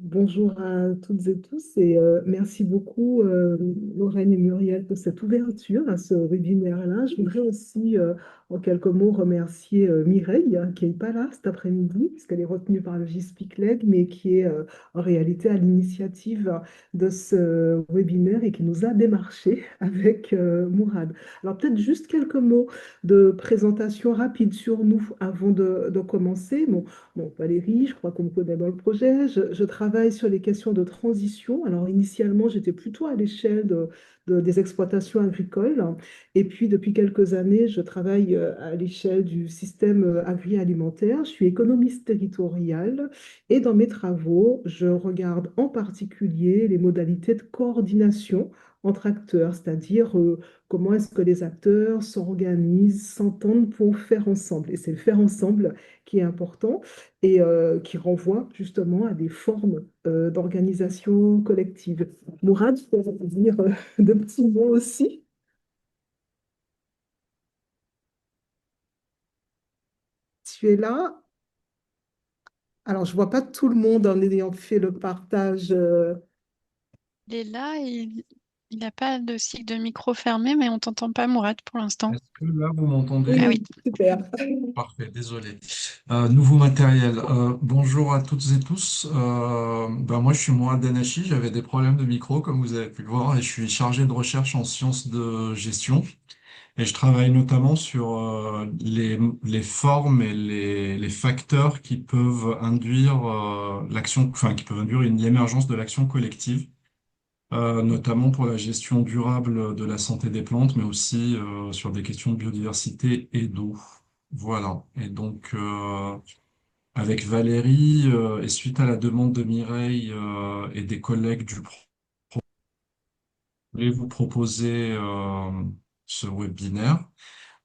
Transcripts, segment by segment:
Bonjour à toutes et tous et merci beaucoup Lorraine et Muriel pour cette ouverture à ce webinaire-là. Je voudrais aussi en quelques mots remercier Mireille qui n'est pas là cet après-midi puisqu'elle est retenue par le J-Speak Leg mais qui est en réalité à l'initiative de ce webinaire et qui nous a démarché avec Mourad. Alors peut-être juste quelques mots de présentation rapide sur nous avant de commencer. Bon, Valérie, je crois qu'on me connaît dans le projet. Je travaille sur les questions de transition. Alors, initialement, j'étais plutôt à l'échelle des exploitations agricoles. Et puis, depuis quelques années, je travaille à l'échelle du système agroalimentaire. Je suis économiste territoriale. Et dans mes travaux, je regarde en particulier les modalités de coordination entre acteurs, c'est-à-dire comment est-ce que les acteurs s'organisent, s'entendent pour faire ensemble. Et c'est le faire ensemble qui est important et qui renvoie justement à des formes d'organisation collective. Mourad, tu peux dire deux petits mots aussi? Tu es là? Alors, je vois pas tout le monde en ayant fait le partage. Il est là, il n'a pas de cycle de micro fermé, mais on t'entend pas, Mourad, pour l'instant. Est-ce que là, vous m'entendez? Ah oui. Oui, super. Parfait, désolé. Nouveau matériel. Bonjour à toutes et tous. Moi, je suis Mourad Denachi. J'avais des problèmes de micro, comme vous avez pu le voir, et je suis chargé de recherche en sciences de gestion. Et je travaille notamment sur les formes et les facteurs qui peuvent induire l'action, enfin, qui peuvent induire l'émergence de l'action collective. Notamment pour la gestion durable de la santé des plantes, mais aussi sur des questions de biodiversité et d'eau. Voilà. Et donc, avec Valérie, et suite à la demande de Mireille et des collègues je voulais vous proposer ce webinaire,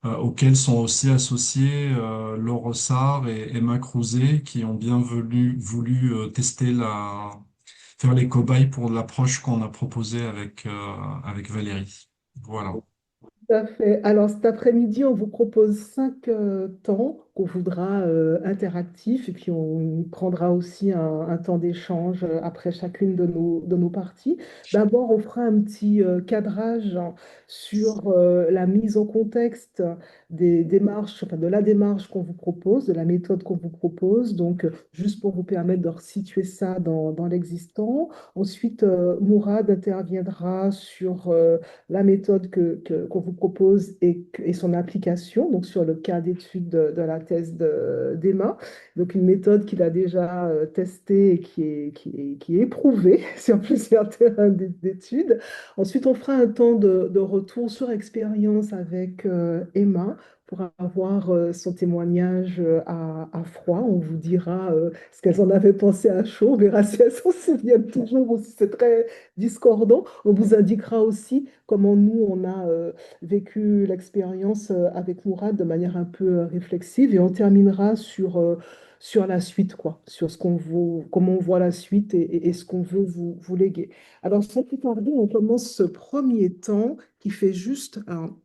auquel sont aussi associés Laure Sarr et Emma Crouzet, qui ont bien voulu tester faire les cobayes pour l'approche qu'on a proposée avec Valérie. Voilà. Tout à fait. Alors cet après-midi, on vous propose cinq temps qu'on voudra interactifs et puis on prendra aussi un temps d'échange après chacune de nos parties. D'abord, on fera un petit cadrage sur la mise en contexte des démarches, enfin de la démarche qu'on vous propose, de la méthode qu'on vous propose, donc juste pour vous permettre de resituer ça dans l'existant. Ensuite, Mourad interviendra sur la méthode qu'on vous propose et son application, donc sur le cas d'étude de la thèse d'Emma. Donc une méthode qu'il a déjà testée et qui est éprouvée sur plusieurs terrains d'études. Ensuite, on fera un temps de retour sur expérience avec Emma pour avoir son témoignage à froid. On vous dira ce qu'elles en avaient pensé à chaud. On verra si elles s'en souviennent toujours ou si c'est très discordant. On vous indiquera aussi comment nous, on a vécu l'expérience avec Mourad de manière un peu réflexive et on terminera sur la suite, quoi, sur comment on voit la suite et ce qu'on veut vous léguer. Alors, sans plus tarder, on commence ce premier temps qui fait juste, alors,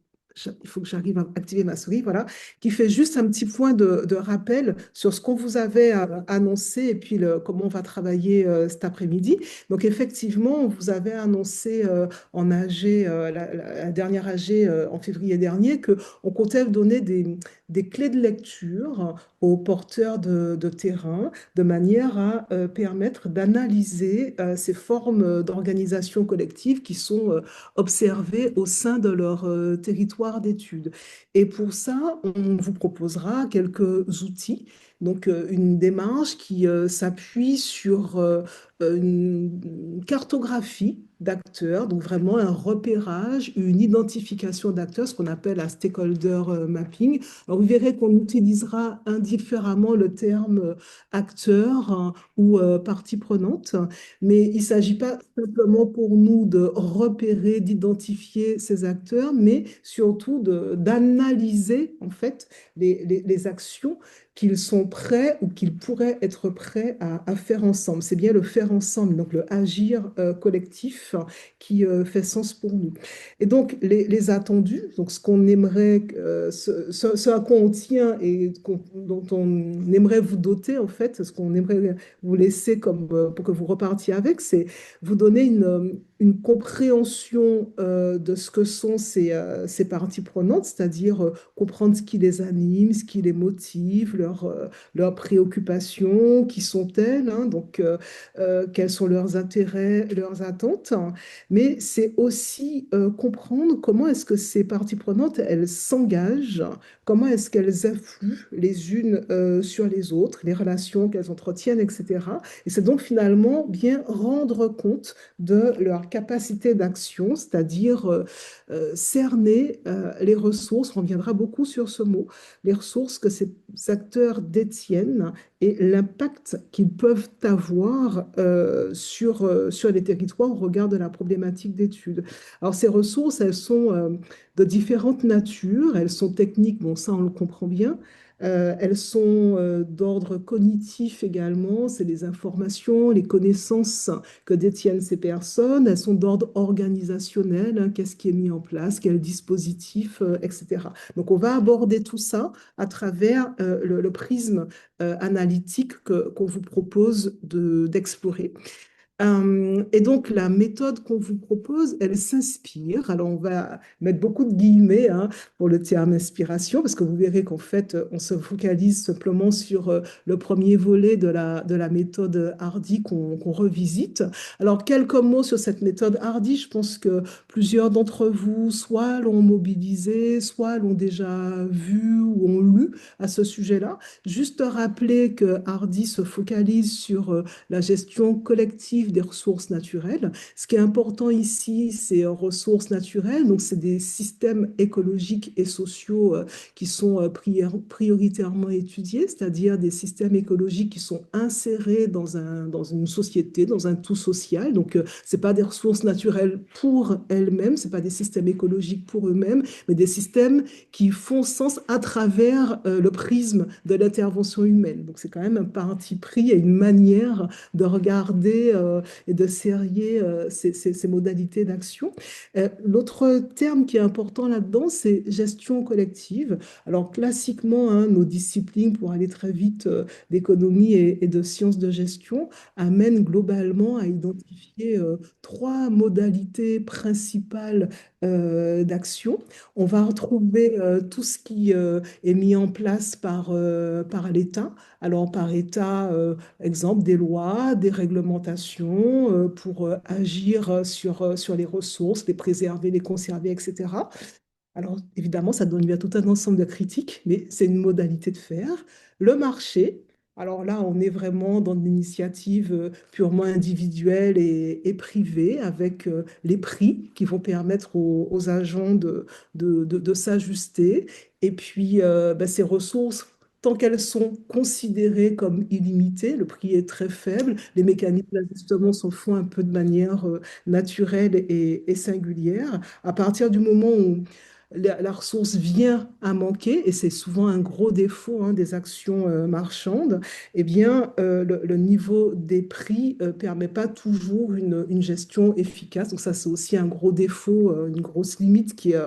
il faut que j'arrive à activer ma souris, voilà, qui fait juste un petit point de rappel sur ce qu'on vous avait annoncé et puis comment on va travailler cet après-midi. Donc, effectivement, on vous avait annoncé en AG, la dernière AG en février dernier, qu'on comptait donner des clés de lecture aux porteurs de terrain de manière à permettre d'analyser ces formes d'organisation collective qui sont observées au sein de leur territoire d'études. Et pour ça, on vous proposera quelques outils. Donc, une démarche qui s'appuie sur une cartographie d'acteurs, donc vraiment un repérage, une identification d'acteurs, ce qu'on appelle un stakeholder mapping. Alors, vous verrez qu'on utilisera indifféremment le terme acteur ou partie prenante, mais il ne s'agit pas simplement pour nous de repérer, d'identifier ces acteurs, mais surtout d'analyser en fait les actions qu'ils sont prêts ou qu'ils pourraient être prêts à faire ensemble. C'est bien le faire ensemble, donc le agir collectif qui fait sens pour nous. Et donc, les attendus, donc ce qu'on aimerait, ce à quoi on tient et dont on aimerait vous doter, en fait, ce qu'on aimerait vous laisser comme, pour que vous repartiez avec, c'est vous donner une compréhension de ce que sont ces parties prenantes, c'est-à-dire comprendre ce qui les anime, ce qui les motive, leurs préoccupations, qui sont-elles, hein, donc quels sont leurs intérêts, leurs attentes, mais c'est aussi comprendre comment est-ce que ces parties prenantes, elles s'engagent, comment est-ce qu'elles influent les unes sur les autres, les relations qu'elles entretiennent, etc. Et c'est donc finalement bien rendre compte de leur capacité d'action, c'est-à-dire cerner les ressources, on reviendra beaucoup sur ce mot, les ressources que ces acteurs détiennent et l'impact qu'ils peuvent avoir sur les territoires au regard de la problématique d'études. Alors ces ressources, elles sont de différentes natures, elles sont techniques, bon ça on le comprend bien, elles sont d'ordre cognitif également, c'est les informations, les connaissances que détiennent ces personnes. Elles sont d'ordre organisationnel, hein, qu'est-ce qui est mis en place, quel dispositif, etc. Donc on va aborder tout ça à travers le prisme analytique qu'on vous propose d'explorer. Et donc, la méthode qu'on vous propose, elle s'inspire. Alors, on va mettre beaucoup de guillemets hein, pour le terme inspiration, parce que vous verrez qu'en fait, on se focalise simplement sur le premier volet de la méthode Hardy qu'on revisite. Alors, quelques mots sur cette méthode Hardy. Je pense que plusieurs d'entre vous, soit l'ont mobilisé, soit l'ont déjà vu ou ont lu à ce sujet-là. Juste rappeler que Hardy se focalise sur la gestion collective des ressources naturelles. Ce qui est important ici, c'est ressources naturelles, donc c'est des systèmes écologiques et sociaux qui sont prioritairement étudiés, c'est-à-dire des systèmes écologiques qui sont insérés dans une société, dans un tout social. Donc, ce n'est pas des ressources naturelles pour elles-mêmes, ce n'est pas des systèmes écologiques pour eux-mêmes, mais des systèmes qui font sens à travers le prisme de l'intervention humaine. Donc, c'est quand même un parti pris et une manière de regarder et de serrer ces modalités d'action. L'autre terme qui est important là-dedans, c'est gestion collective. Alors classiquement, hein, nos disciplines, pour aller très vite, d'économie et de sciences de gestion, amènent globalement à identifier trois modalités principales d'action. On va retrouver tout ce qui est mis en place par l'État. Alors par État, exemple, des lois, des réglementations pour agir sur les ressources, les préserver, les conserver, etc. Alors, évidemment, ça donne lieu à tout un ensemble de critiques, mais c'est une modalité de faire. Le marché, alors là, on est vraiment dans une initiative purement individuelle et privée, avec les prix qui vont permettre aux agents de s'ajuster. Et puis, ben, ces ressources, tant qu'elles sont considérées comme illimitées, le prix est très faible, les mécanismes d'ajustement se font un peu de manière naturelle et singulière. À partir du moment où la ressource vient à manquer, et c'est souvent un gros défaut hein, des actions marchandes, eh bien, le niveau des prix ne permet pas toujours une gestion efficace. Donc ça, c'est aussi un gros défaut, une grosse limite qui est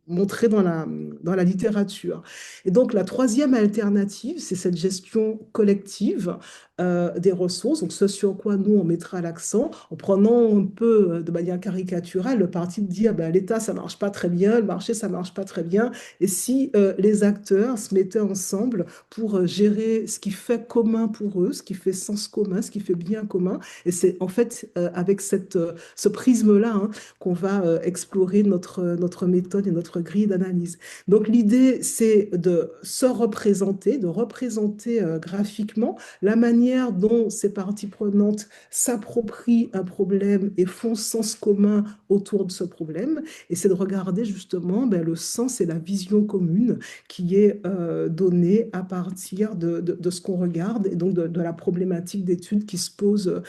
montrée dans la littérature. Et donc, la troisième alternative, c'est cette gestion collective des ressources, donc ce sur quoi nous, on mettra l'accent, en prenant un peu de manière caricaturale le parti de dire ben, l'État, ça marche pas très bien, le marché, ça marche pas très bien, et si les acteurs se mettaient ensemble pour gérer ce qui fait commun pour eux, ce qui fait sens commun, ce qui fait bien commun, et c'est en fait avec ce prisme-là hein, qu'on va explorer notre méthode et notre grille d'analyse. Donc l'idée, c'est de se représenter, de représenter graphiquement la manière dont ces parties prenantes s'approprient un problème et font sens commun autour de ce problème. Et c'est de regarder justement ben, le sens et la vision commune qui est donnée à partir de ce qu'on regarde et donc de la problématique d'études qui se pose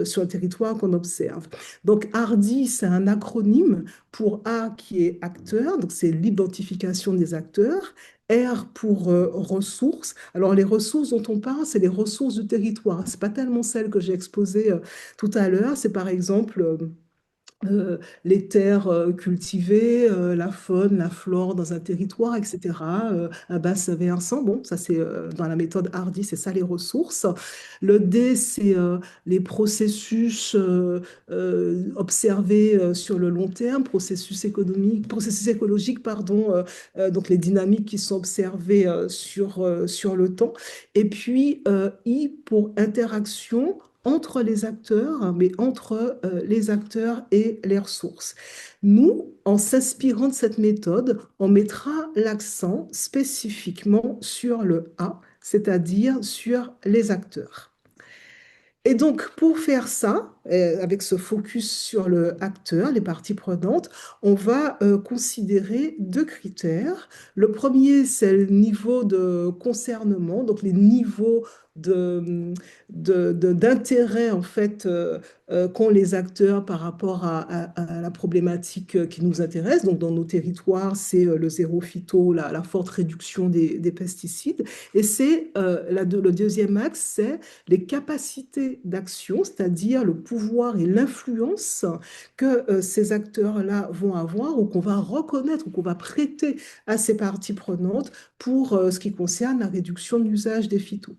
sur le territoire qu'on observe. Donc Hardy, c'est un acronyme pour A qui est acteur, donc c'est l'identification des acteurs. R pour ressources. Alors, les ressources dont on parle, c'est les ressources du territoire. Ce n'est pas tellement celles que j'ai exposées tout à l'heure. C'est par exemple les terres cultivées, la faune, la flore dans un territoire, etc. Un bassin versant, bon, ça c'est dans la méthode Hardy, c'est ça les ressources. Le D, c'est les processus observés sur le long terme, processus économiques, processus écologiques, pardon, donc les dynamiques qui sont observées sur le temps. Et puis I pour interaction entre les acteurs, mais entre les acteurs et les ressources. Nous, en s'inspirant de cette méthode, on mettra l'accent spécifiquement sur le A, c'est-à-dire sur les acteurs. Et donc, pour faire ça, avec ce focus sur le acteur, les parties prenantes, on va considérer deux critères. Le premier, c'est le niveau de concernement, donc les niveaux d'intérêt en fait qu'ont les acteurs par rapport à la problématique qui nous intéresse. Donc, dans nos territoires, c'est le zéro phyto, la forte réduction des pesticides. Et c'est le deuxième axe, c'est les capacités d'action, c'est-à-dire le pouvoir et l'influence que ces acteurs-là vont avoir ou qu'on va reconnaître ou qu'on va prêter à ces parties prenantes pour ce qui concerne la réduction de l'usage des phytos.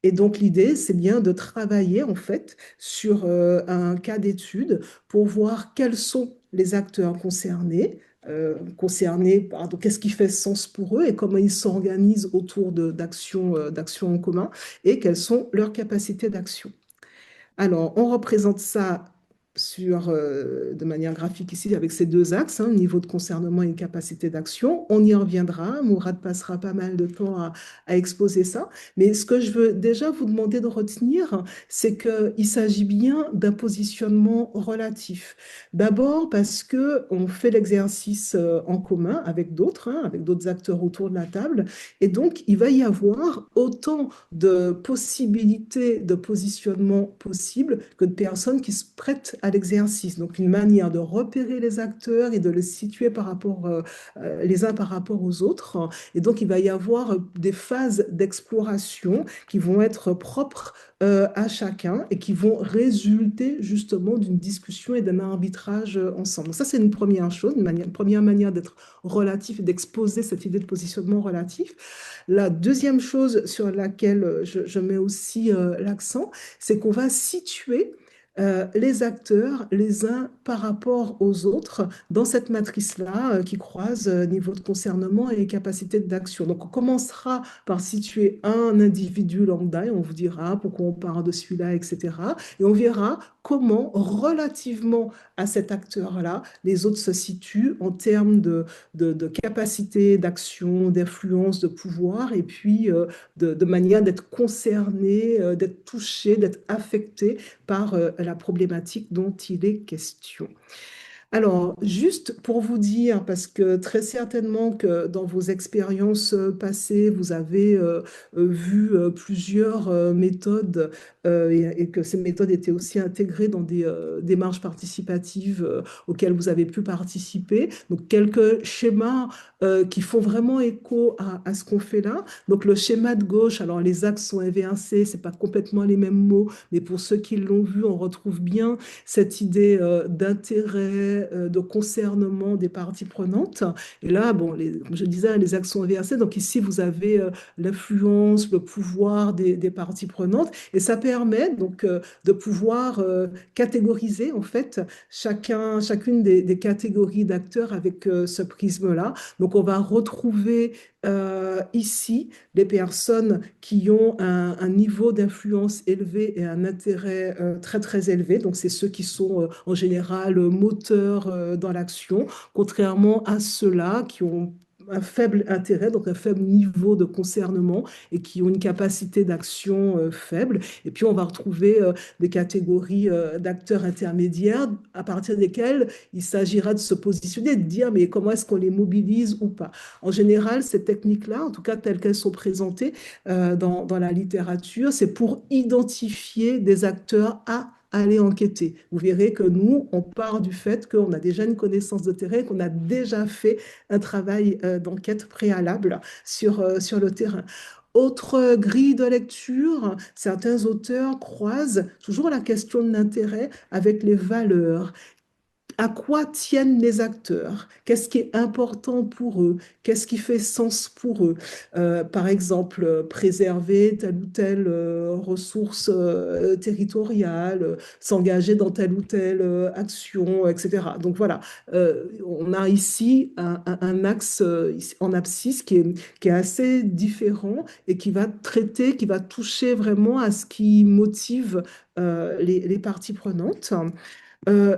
Et donc l'idée, c'est bien de travailler en fait sur un cas d'étude pour voir quels sont les acteurs concernés par donc, qu'est-ce qui fait sens pour eux et comment ils s'organisent autour d'actions en commun et quelles sont leurs capacités d'action. Alors, on représente ça de manière graphique ici avec ces deux axes, niveau de concernement et capacité d'action. On y reviendra. Mourad passera pas mal de temps à exposer ça. Mais ce que je veux déjà vous demander de retenir, c'est qu'il s'agit bien d'un positionnement relatif. D'abord parce qu'on fait l'exercice en commun avec d'autres acteurs autour de la table. Et donc, il va y avoir autant de possibilités de positionnement possibles que de personnes qui se prêtent à l'exercice. Donc, une manière de repérer les acteurs et de les situer les uns par rapport aux autres. Et donc, il va y avoir des phases d'exploration qui vont être propres à chacun et qui vont résulter justement d'une discussion et d'un arbitrage ensemble. Donc ça, c'est une première chose, une première manière d'être relatif et d'exposer cette idée de positionnement relatif. La deuxième chose sur laquelle je mets aussi l'accent, c'est qu'on va situer les acteurs les uns par rapport aux autres dans cette matrice-là qui croise niveau de concernement et capacité d'action. Donc, on commencera par situer un individu lambda et on vous dira pourquoi on parle de celui-là, etc. Et on verra comment, relativement à cet acteur-là, les autres se situent en termes de capacité d'action, d'influence, de pouvoir, et puis de manière d'être concerné, d'être touché, d'être affecté par la problématique dont il est question. Alors, juste pour vous dire, parce que très certainement que dans vos expériences passées, vous avez vu plusieurs méthodes et que ces méthodes étaient aussi intégrées dans des démarches participatives auxquelles vous avez pu participer. Donc, quelques schémas qui font vraiment écho à ce qu'on fait là. Donc, le schéma de gauche, alors les axes sont évincés, c'est pas complètement les mêmes mots, mais pour ceux qui l'ont vu, on retrouve bien cette idée d'intérêt, de concernement des parties prenantes. Et là, bon, comme je disais, les axes sont inversés. Donc ici, vous avez l'influence, le pouvoir des parties prenantes. Et ça permet donc de pouvoir catégoriser en fait chacune des catégories d'acteurs avec ce prisme-là. Donc on va retrouver ici des personnes qui ont un niveau d'influence élevé et un intérêt très très élevé. Donc c'est ceux qui sont en général moteurs dans l'action, contrairement à ceux-là qui ont un faible intérêt, donc un faible niveau de concernement et qui ont une capacité d'action faible. Et puis on va retrouver des catégories d'acteurs intermédiaires à partir desquels il s'agira de se positionner, de dire mais comment est-ce qu'on les mobilise ou pas. En général, ces techniques-là, en tout cas telles qu'elles sont présentées dans la littérature, c'est pour identifier des acteurs à aller enquêter. Vous verrez que nous, on part du fait qu'on a déjà une connaissance de terrain, qu'on a déjà fait un travail d'enquête préalable sur le terrain. Autre grille de lecture, certains auteurs croisent toujours la question de l'intérêt avec les valeurs. À quoi tiennent les acteurs? Qu'est-ce qui est important pour eux? Qu'est-ce qui fait sens pour eux? Par exemple, préserver telle ou telle ressource territoriale, s'engager dans telle ou telle action, etc. Donc voilà, on a ici un axe en abscisse qui est assez différent et qui va traiter, qui va toucher vraiment à ce qui motive les parties prenantes.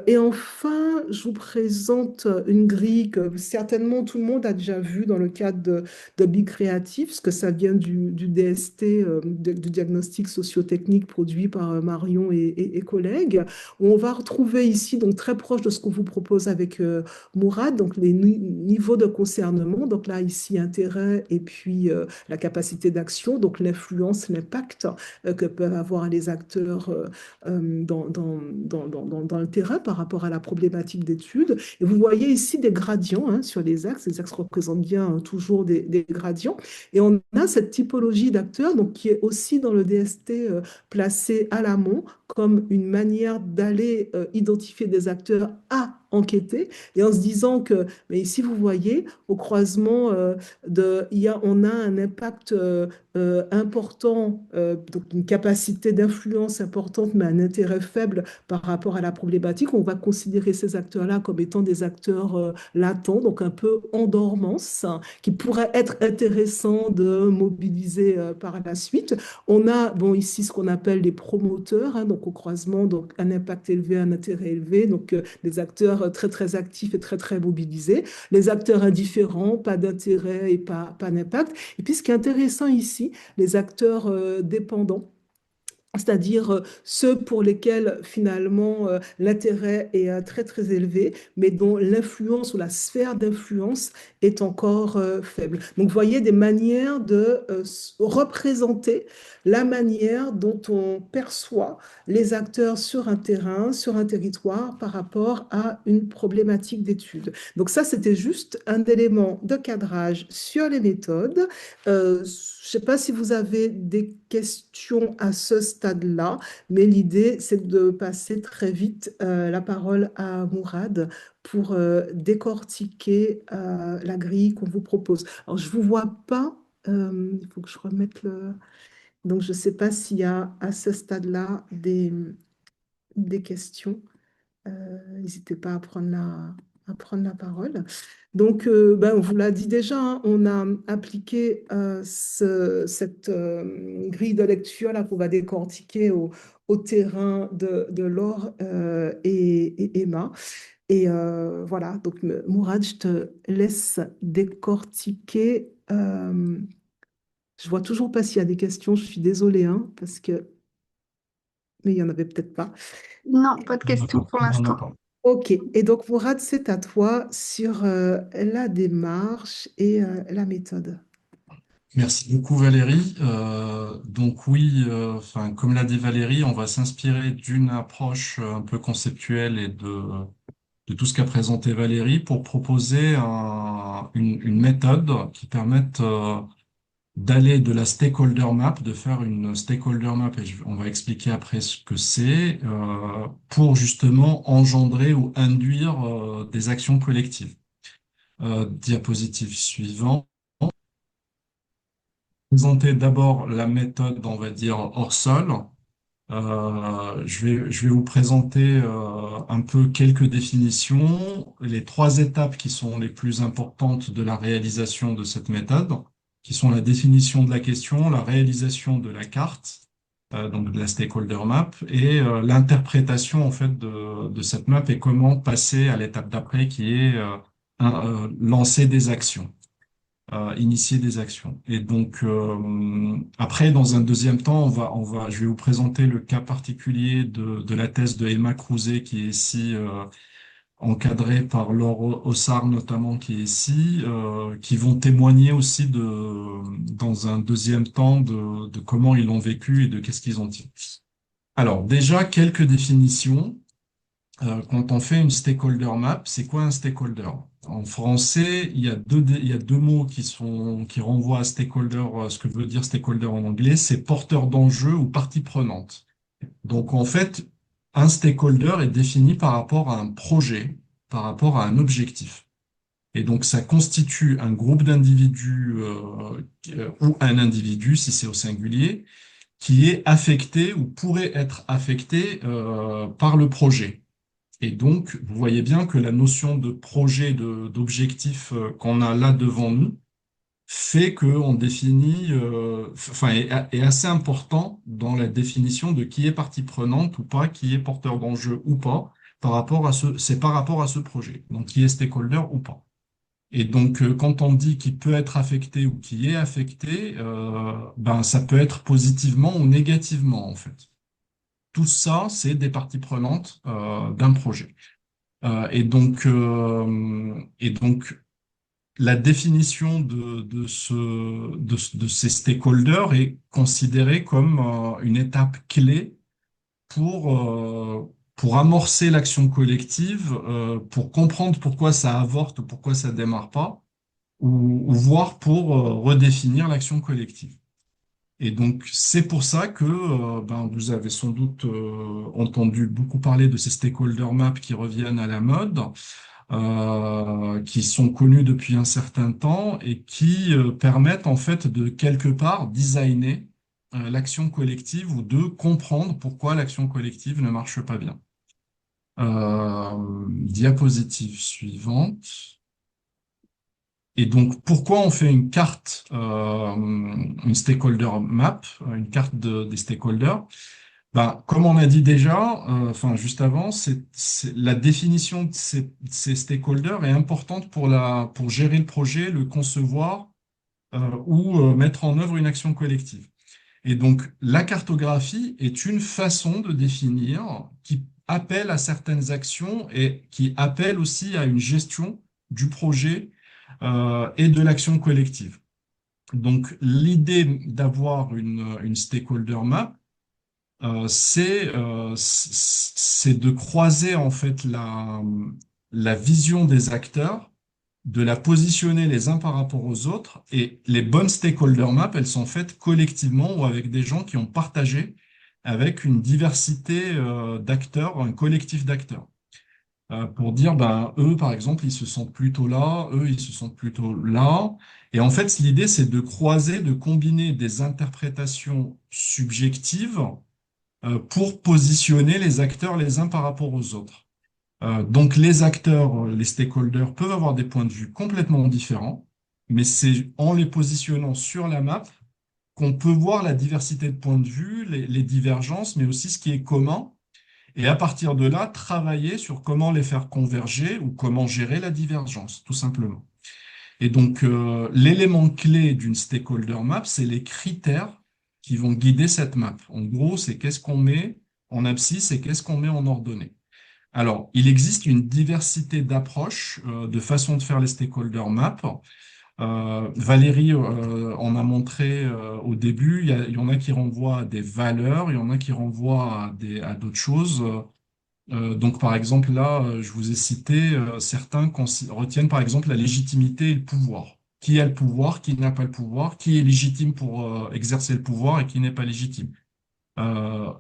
Et enfin, je vous présente une grille que certainement tout le monde a déjà vue dans le cadre de Big Creative, parce que ça vient du DST, du diagnostic socio-technique produit par Marion et collègues, où on va retrouver ici, donc très proche de ce qu'on vous propose avec Mourad, donc les niveaux de concernement, donc là ici intérêt et puis la capacité d'action, donc l'influence, l'impact que peuvent avoir les acteurs dans le terrain par rapport à la problématique d'étude. Et vous voyez ici des gradients sur les axes. Les axes représentent bien toujours des gradients. Et on a cette typologie d'acteurs donc, qui est aussi dans le DST placée à l'amont comme une manière d'aller identifier des acteurs à enquêter et en se disant que, mais ici vous voyez, au croisement on a un impact important, donc une capacité d'influence importante, mais un intérêt faible par rapport à la problématique. On va considérer ces acteurs-là comme étant des acteurs latents, donc un peu en dormance, hein, qui pourraient être intéressants de mobiliser par la suite. On a bon, ici ce qu'on appelle les promoteurs, hein, donc au croisement, donc un impact élevé, un intérêt élevé, donc des acteurs très très actifs et très très mobilisés. Les acteurs indifférents, pas d'intérêt et pas d'impact. Et puis ce qui est intéressant ici, les acteurs dépendants, c'est-à-dire ceux pour lesquels finalement l'intérêt est très très élevé, mais dont l'influence ou la sphère d'influence est encore faible. Donc vous voyez des manières de représenter la manière dont on perçoit les acteurs sur un terrain, sur un territoire par rapport à une problématique d'étude. Donc ça, c'était juste un élément de cadrage sur les méthodes. Je ne sais pas si vous avez des questions à ce stade-là, mais l'idée, c'est de passer très vite la parole à Mourad pour décortiquer la grille qu'on vous propose. Alors, je ne vous vois pas. Il faut que je remette le... Donc, je ne sais pas s'il y a à ce stade-là des questions. N'hésitez pas à prendre la parole. Donc, ben, on vous l'a dit déjà, hein, on a appliqué cette grille de lecture là qu'on va décortiquer au terrain de Laure et Emma. Et voilà, donc Mourad, je te laisse décortiquer. Je vois toujours pas s'il y a des questions, je suis désolée, hein, parce que... Mais il n'y en avait peut-être pas. Non, pas de questions pour On n'en a l'instant. pas. Ok, et donc Mourad, c'est à toi sur la démarche et la méthode. Merci beaucoup Valérie. Donc oui, enfin comme l'a dit Valérie, on va s'inspirer d'une approche un peu conceptuelle et de tout ce qu'a présenté Valérie pour proposer une méthode qui permette d'aller de la stakeholder map, de faire une stakeholder map, et on va expliquer après ce que c'est, pour justement engendrer ou induire des actions collectives. Diapositive suivante. Présenter d'abord la méthode, on va dire, hors sol. Je vais vous présenter un peu quelques définitions, les trois étapes qui sont les plus importantes de la réalisation de cette méthode, qui sont la définition de la question, la réalisation de la carte, donc de la stakeholder map, et l'interprétation en fait de cette map et comment passer à l'étape d'après qui est lancer des actions. Initier des actions. Et donc après, dans un deuxième temps, je vais vous présenter le cas particulier de la thèse de Emma Crouzet qui est ici encadrée par Laure Ossard notamment qui est ici, qui vont témoigner aussi dans un deuxième temps de comment ils l'ont vécu et de qu'est-ce qu'ils ont tiré. Alors, déjà, quelques définitions. Quand on fait une stakeholder map, c'est quoi un stakeholder? En français, il y a deux mots qui renvoient à stakeholder, ce que veut dire stakeholder en anglais, c'est porteur d'enjeu ou partie prenante. Donc, en fait, un stakeholder est défini par rapport à un projet, par rapport à un objectif. Et donc, ça constitue un groupe d'individus ou un individu, si c'est au singulier, qui est affecté ou pourrait être affecté par le projet. Et donc, vous voyez bien que la notion de projet, d'objectif qu'on a là devant nous, fait qu'on définit, enfin, est assez important dans la définition de qui est partie prenante ou pas, qui est porteur d'enjeu ou pas, c'est par rapport à ce projet. Donc, qui est stakeholder ou pas. Et donc, quand on dit qui peut être affecté ou qui est affecté, ben, ça peut être positivement ou négativement, en fait. Tout ça, c'est des parties prenantes d'un projet. Et donc, la définition de ces stakeholders est considérée comme une étape clé pour amorcer l'action collective, pour comprendre pourquoi ça avorte ou pourquoi ça démarre pas, ou voire pour redéfinir l'action collective. Et donc, c'est pour ça que ben, vous avez sans doute entendu beaucoup parler de ces stakeholder maps qui reviennent à la mode, qui sont connus depuis un certain temps et qui permettent en fait de quelque part designer l'action collective ou de comprendre pourquoi l'action collective ne marche pas bien. Diapositive suivante. Et donc, pourquoi on fait une carte, une stakeholder map, une carte des stakeholders? Ben, comme on a dit déjà, enfin juste avant, la définition de ces stakeholders est importante pour gérer le projet, le concevoir ou mettre en œuvre une action collective. Et donc, la cartographie est une façon de définir qui appelle à certaines actions et qui appelle aussi à une gestion du projet et de l'action collective. Donc, l'idée d'avoir une stakeholder map, c'est de croiser en fait la vision des acteurs, de la positionner les uns par rapport aux autres. Et les bonnes stakeholder maps, elles sont faites collectivement ou avec des gens qui ont partagé avec une diversité d'acteurs, un collectif d'acteurs. Pour dire, ben, eux, par exemple, ils se sentent plutôt là, eux, ils se sentent plutôt là. Et en fait, l'idée, c'est de croiser, de combiner des interprétations subjectives pour positionner les acteurs les uns par rapport aux autres. Donc les acteurs, les stakeholders peuvent avoir des points de vue complètement différents, mais c'est en les positionnant sur la map qu'on peut voir la diversité de points de vue, les divergences, mais aussi ce qui est commun, et à partir de là, travailler sur comment les faire converger ou comment gérer la divergence, tout simplement. Et donc, l'élément clé d'une stakeholder map, c'est les critères qui vont guider cette map. En gros, c'est qu'est-ce qu'on met en abscisse et qu'est-ce qu'on met en ordonnée. Alors, il existe une diversité d'approches, de façons de faire les stakeholder maps. Valérie en a montré au début, il y en a qui renvoient à des valeurs, il y en a qui renvoient à d'autres choses. Donc, par exemple, là, je vous ai cité certains retiennent par exemple la légitimité et le pouvoir. Qui a le pouvoir, qui n'a pas le pouvoir, qui est légitime pour exercer le pouvoir et qui n'est pas légitime.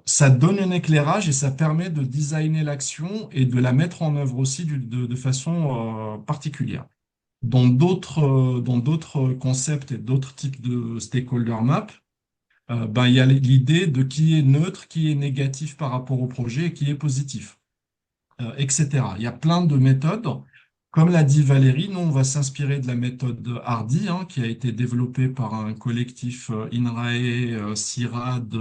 Ça donne un éclairage et ça permet de designer l'action et de la mettre en œuvre aussi de façon particulière. Dans d'autres concepts et d'autres types de stakeholder map, ben, il y a l'idée de qui est neutre, qui est négatif par rapport au projet et qui est positif, etc. Il y a plein de méthodes. Comme l'a dit Valérie, nous, on va s'inspirer de la méthode Hardy, hein, qui a été développée par un collectif INRAE, CIRAD,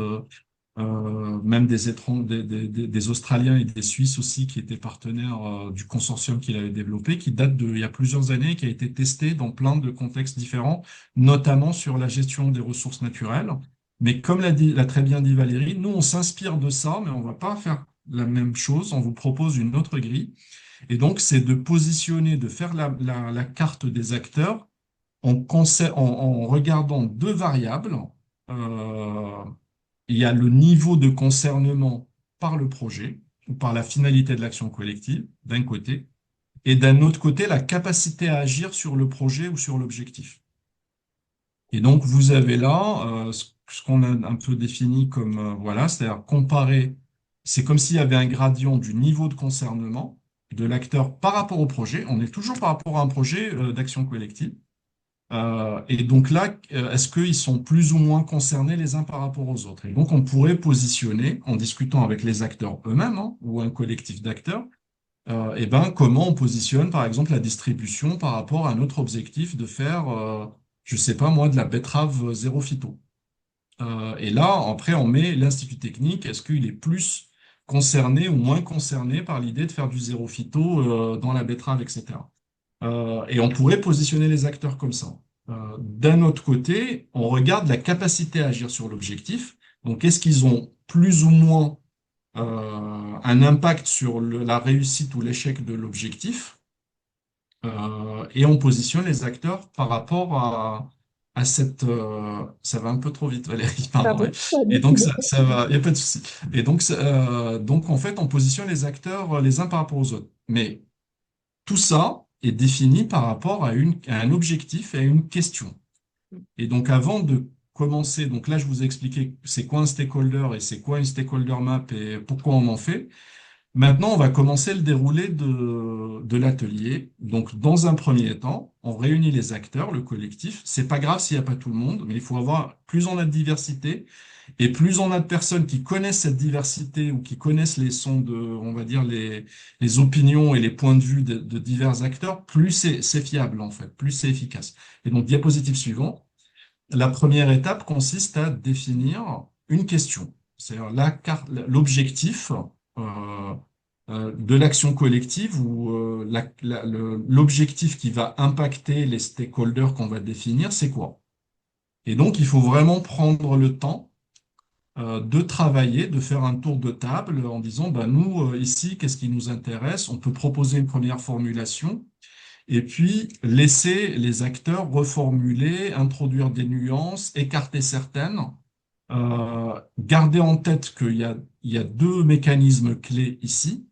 même des Australiens et des Suisses aussi qui étaient partenaires du consortium qu'il avait développé, qui date il y a plusieurs années, qui a été testé dans plein de contextes différents, notamment sur la gestion des ressources naturelles. Mais comme l'a très bien dit Valérie, nous, on s'inspire de ça, mais on va pas faire la même chose. On vous propose une autre grille. Et donc, c'est de positionner, de faire la carte des acteurs en regardant deux variables. Euh, il y a le niveau de concernement par le projet ou par la finalité de l'action collective, d'un côté, et d'un autre côté, la capacité à agir sur le projet ou sur l'objectif. Et donc, vous avez là ce qu'on a un peu défini comme, voilà, c'est-à-dire comparer, c'est comme s'il y avait un gradient du niveau de concernement de l'acteur par rapport au projet. On est toujours par rapport à un projet d'action collective. Et donc là, est-ce qu'ils sont plus ou moins concernés les uns par rapport aux autres? Et donc, on pourrait positionner, en discutant avec les acteurs eux-mêmes, hein, ou un collectif d'acteurs, et ben, comment on positionne, par exemple, la distribution par rapport à notre objectif de faire, je sais pas moi, de la betterave zéro phyto. Et là, après, on met l'institut technique. Est-ce qu'il est plus concerné ou moins concerné par l'idée de faire du zéro phyto dans la betterave, etc. Et on pourrait positionner les acteurs comme ça. D'un autre côté, on regarde la capacité à agir sur l'objectif. Donc, est-ce qu'ils ont plus ou moins un impact sur la réussite ou l'échec de l'objectif? Et on positionne les acteurs par rapport à cette... ça va un peu trop vite, Valérie, Ah pardon. Ouais. bon? Pas Et du donc, tout. ça va, il n'y a pas de souci. Et donc, donc, en fait, on positionne les acteurs les uns par rapport aux autres. Mais tout ça est défini par rapport à un objectif et à une question. Et donc, avant de commencer, donc là, je vous ai expliqué c'est quoi un stakeholder et c'est quoi une stakeholder map et pourquoi on en fait. Maintenant, on va commencer le déroulé de l'atelier. Donc, dans un premier temps, on réunit les acteurs, le collectif. C'est pas grave s'il n'y a pas tout le monde, mais il faut avoir, plus on a de diversité, et plus on a de personnes qui connaissent cette diversité ou qui connaissent les sons de, on va dire, les opinions et les points de vue de divers acteurs, plus c'est fiable, en fait, plus c'est efficace. Et donc, diapositive suivante. La première étape consiste à définir une question. C'est-à-dire l'objectif de l'action collective ou l'objectif qui va impacter les stakeholders qu'on va définir, c'est quoi? Et donc, il faut vraiment prendre le temps de travailler, de faire un tour de table en disant, bah, nous, ici, qu'est-ce qui nous intéresse? On peut proposer une première formulation et puis laisser les acteurs reformuler, introduire des nuances, écarter certaines. Garder en tête il y a deux mécanismes clés ici.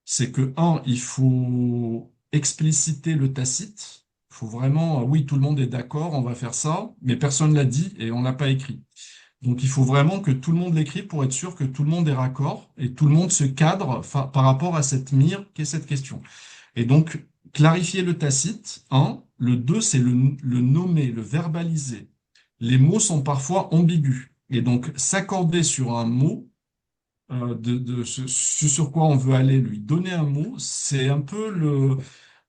C'est que, un, il faut expliciter le tacite. Il faut vraiment, oui, tout le monde est d'accord, on va faire ça, mais personne l'a dit et on l'a pas écrit. Donc, il faut vraiment que tout le monde l'écrive pour être sûr que tout le monde est raccord et tout le monde se cadre par rapport à cette mire qu'est cette question. Et donc, clarifier le tacite, un. Le deux, c'est le nommer, le verbaliser. Les mots sont parfois ambigus. Et donc, s'accorder sur un mot, ce sur quoi on veut aller, lui donner un mot, c'est un peu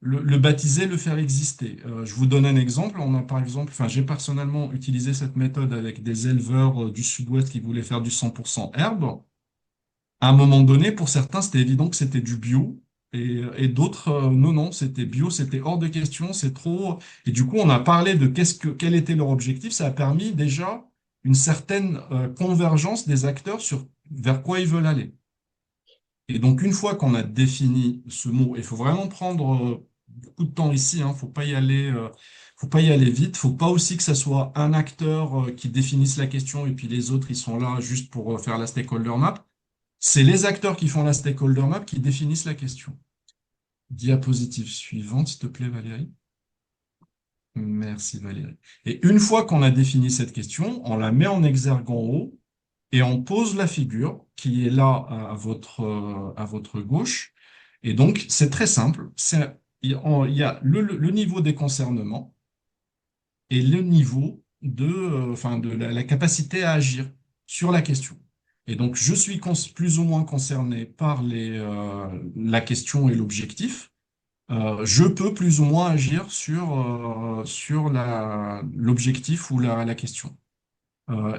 le baptiser, le faire exister. Je vous donne un exemple. On a par exemple, enfin, j'ai personnellement utilisé cette méthode avec des éleveurs du Sud-Ouest qui voulaient faire du 100% herbe. À un moment donné, pour certains, c'était évident que c'était du bio. Et d'autres, non, non, c'était bio, c'était hors de question, c'est trop. Et du coup, on a parlé de quel était leur objectif. Ça a permis déjà une certaine convergence des acteurs sur vers quoi ils veulent aller. Et donc, une fois qu'on a défini ce mot, il faut vraiment prendre beaucoup de temps ici, hein, faut pas y aller vite. Faut pas aussi que ça soit un acteur qui définisse la question et puis les autres, ils sont là juste pour faire la stakeholder map. C'est les acteurs qui font la stakeholder map qui définissent la question. Diapositive suivante, s'il te plaît, Valérie. Merci, Valérie. Et une fois qu'on a défini cette question, on la met en exergue en haut et on pose la figure qui est là à votre gauche. Et donc, c'est très simple. Il y a le niveau des concernements et le niveau enfin, de la capacité à agir sur la question. Et donc, je suis plus ou moins concerné par la question et l'objectif. Je peux plus ou moins agir sur l'objectif ou la question.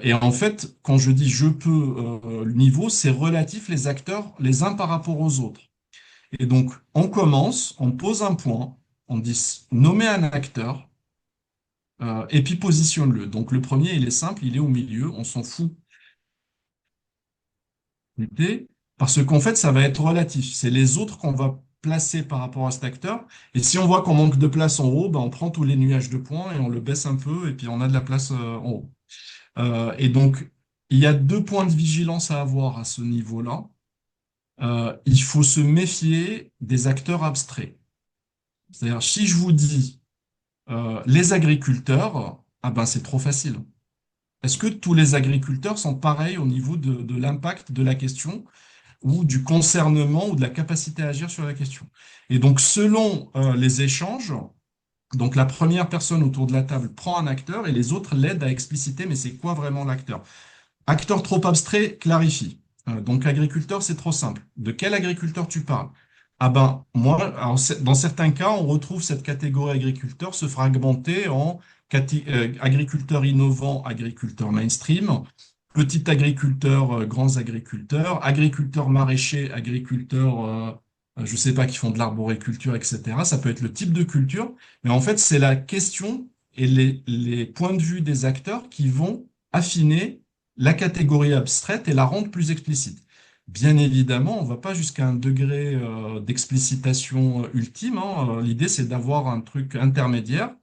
Et en fait, quand je dis je peux, le niveau, c'est relatif les acteurs les uns par rapport aux autres. Et donc, on commence, on pose un point, on dit nommer un acteur, et puis positionne-le. Donc, le premier, il est simple, il est au milieu, on s'en fout. Parce qu'en fait, ça va être relatif. C'est les autres qu'on va placer par rapport à cet acteur. Et si on voit qu'on manque de place en haut, ben, on prend tous les nuages de points et on le baisse un peu, et puis on a de la place en haut. Et donc, il y a deux points de vigilance à avoir à ce niveau-là. Il faut se méfier des acteurs abstraits. C'est-à-dire, si je vous dis les agriculteurs, ah ben c'est trop facile. Est-ce que tous les agriculteurs sont pareils au niveau de l'impact de la question ou du concernement ou de la capacité à agir sur la question? Et donc, selon les échanges, donc la première personne autour de la table prend un acteur et les autres l'aident à expliciter, mais c'est quoi vraiment l'acteur? Acteur trop abstrait, clarifie. Donc agriculteur, c'est trop simple. De quel agriculteur tu parles? Ah ben, moi, alors, dans certains cas, on retrouve cette catégorie agriculteur se fragmenter en agriculteur innovant, agriculteur mainstream, petit agriculteur, grands agriculteurs, agriculteurs maraîchers, agriculteurs, je sais pas, qui font de l'arboriculture, etc. Ça peut être le type de culture, mais en fait, c'est la question et les points de vue des acteurs qui vont affiner la catégorie abstraite et la rendre plus explicite. Bien évidemment, on ne va pas jusqu'à un degré d'explicitation ultime, hein. L'idée, c'est d'avoir un truc intermédiaire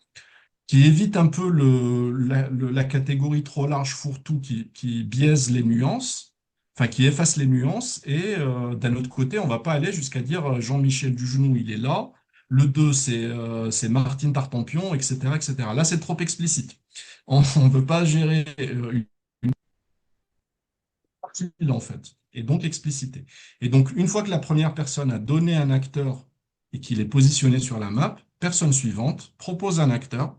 qui évite un peu la catégorie trop large fourre-tout qui biaise les nuances, enfin qui efface les nuances. Et d'un autre côté, on ne va pas aller jusqu'à dire Jean-Michel Dugenou, il est là. Le 2, c'est Martine Tartampion, etc., etc. Là, c'est trop explicite. On ne veut pas gérer en fait, et donc explicité. Et donc, une fois que la première personne a donné un acteur et qu'il est positionné sur la map, personne suivante propose un acteur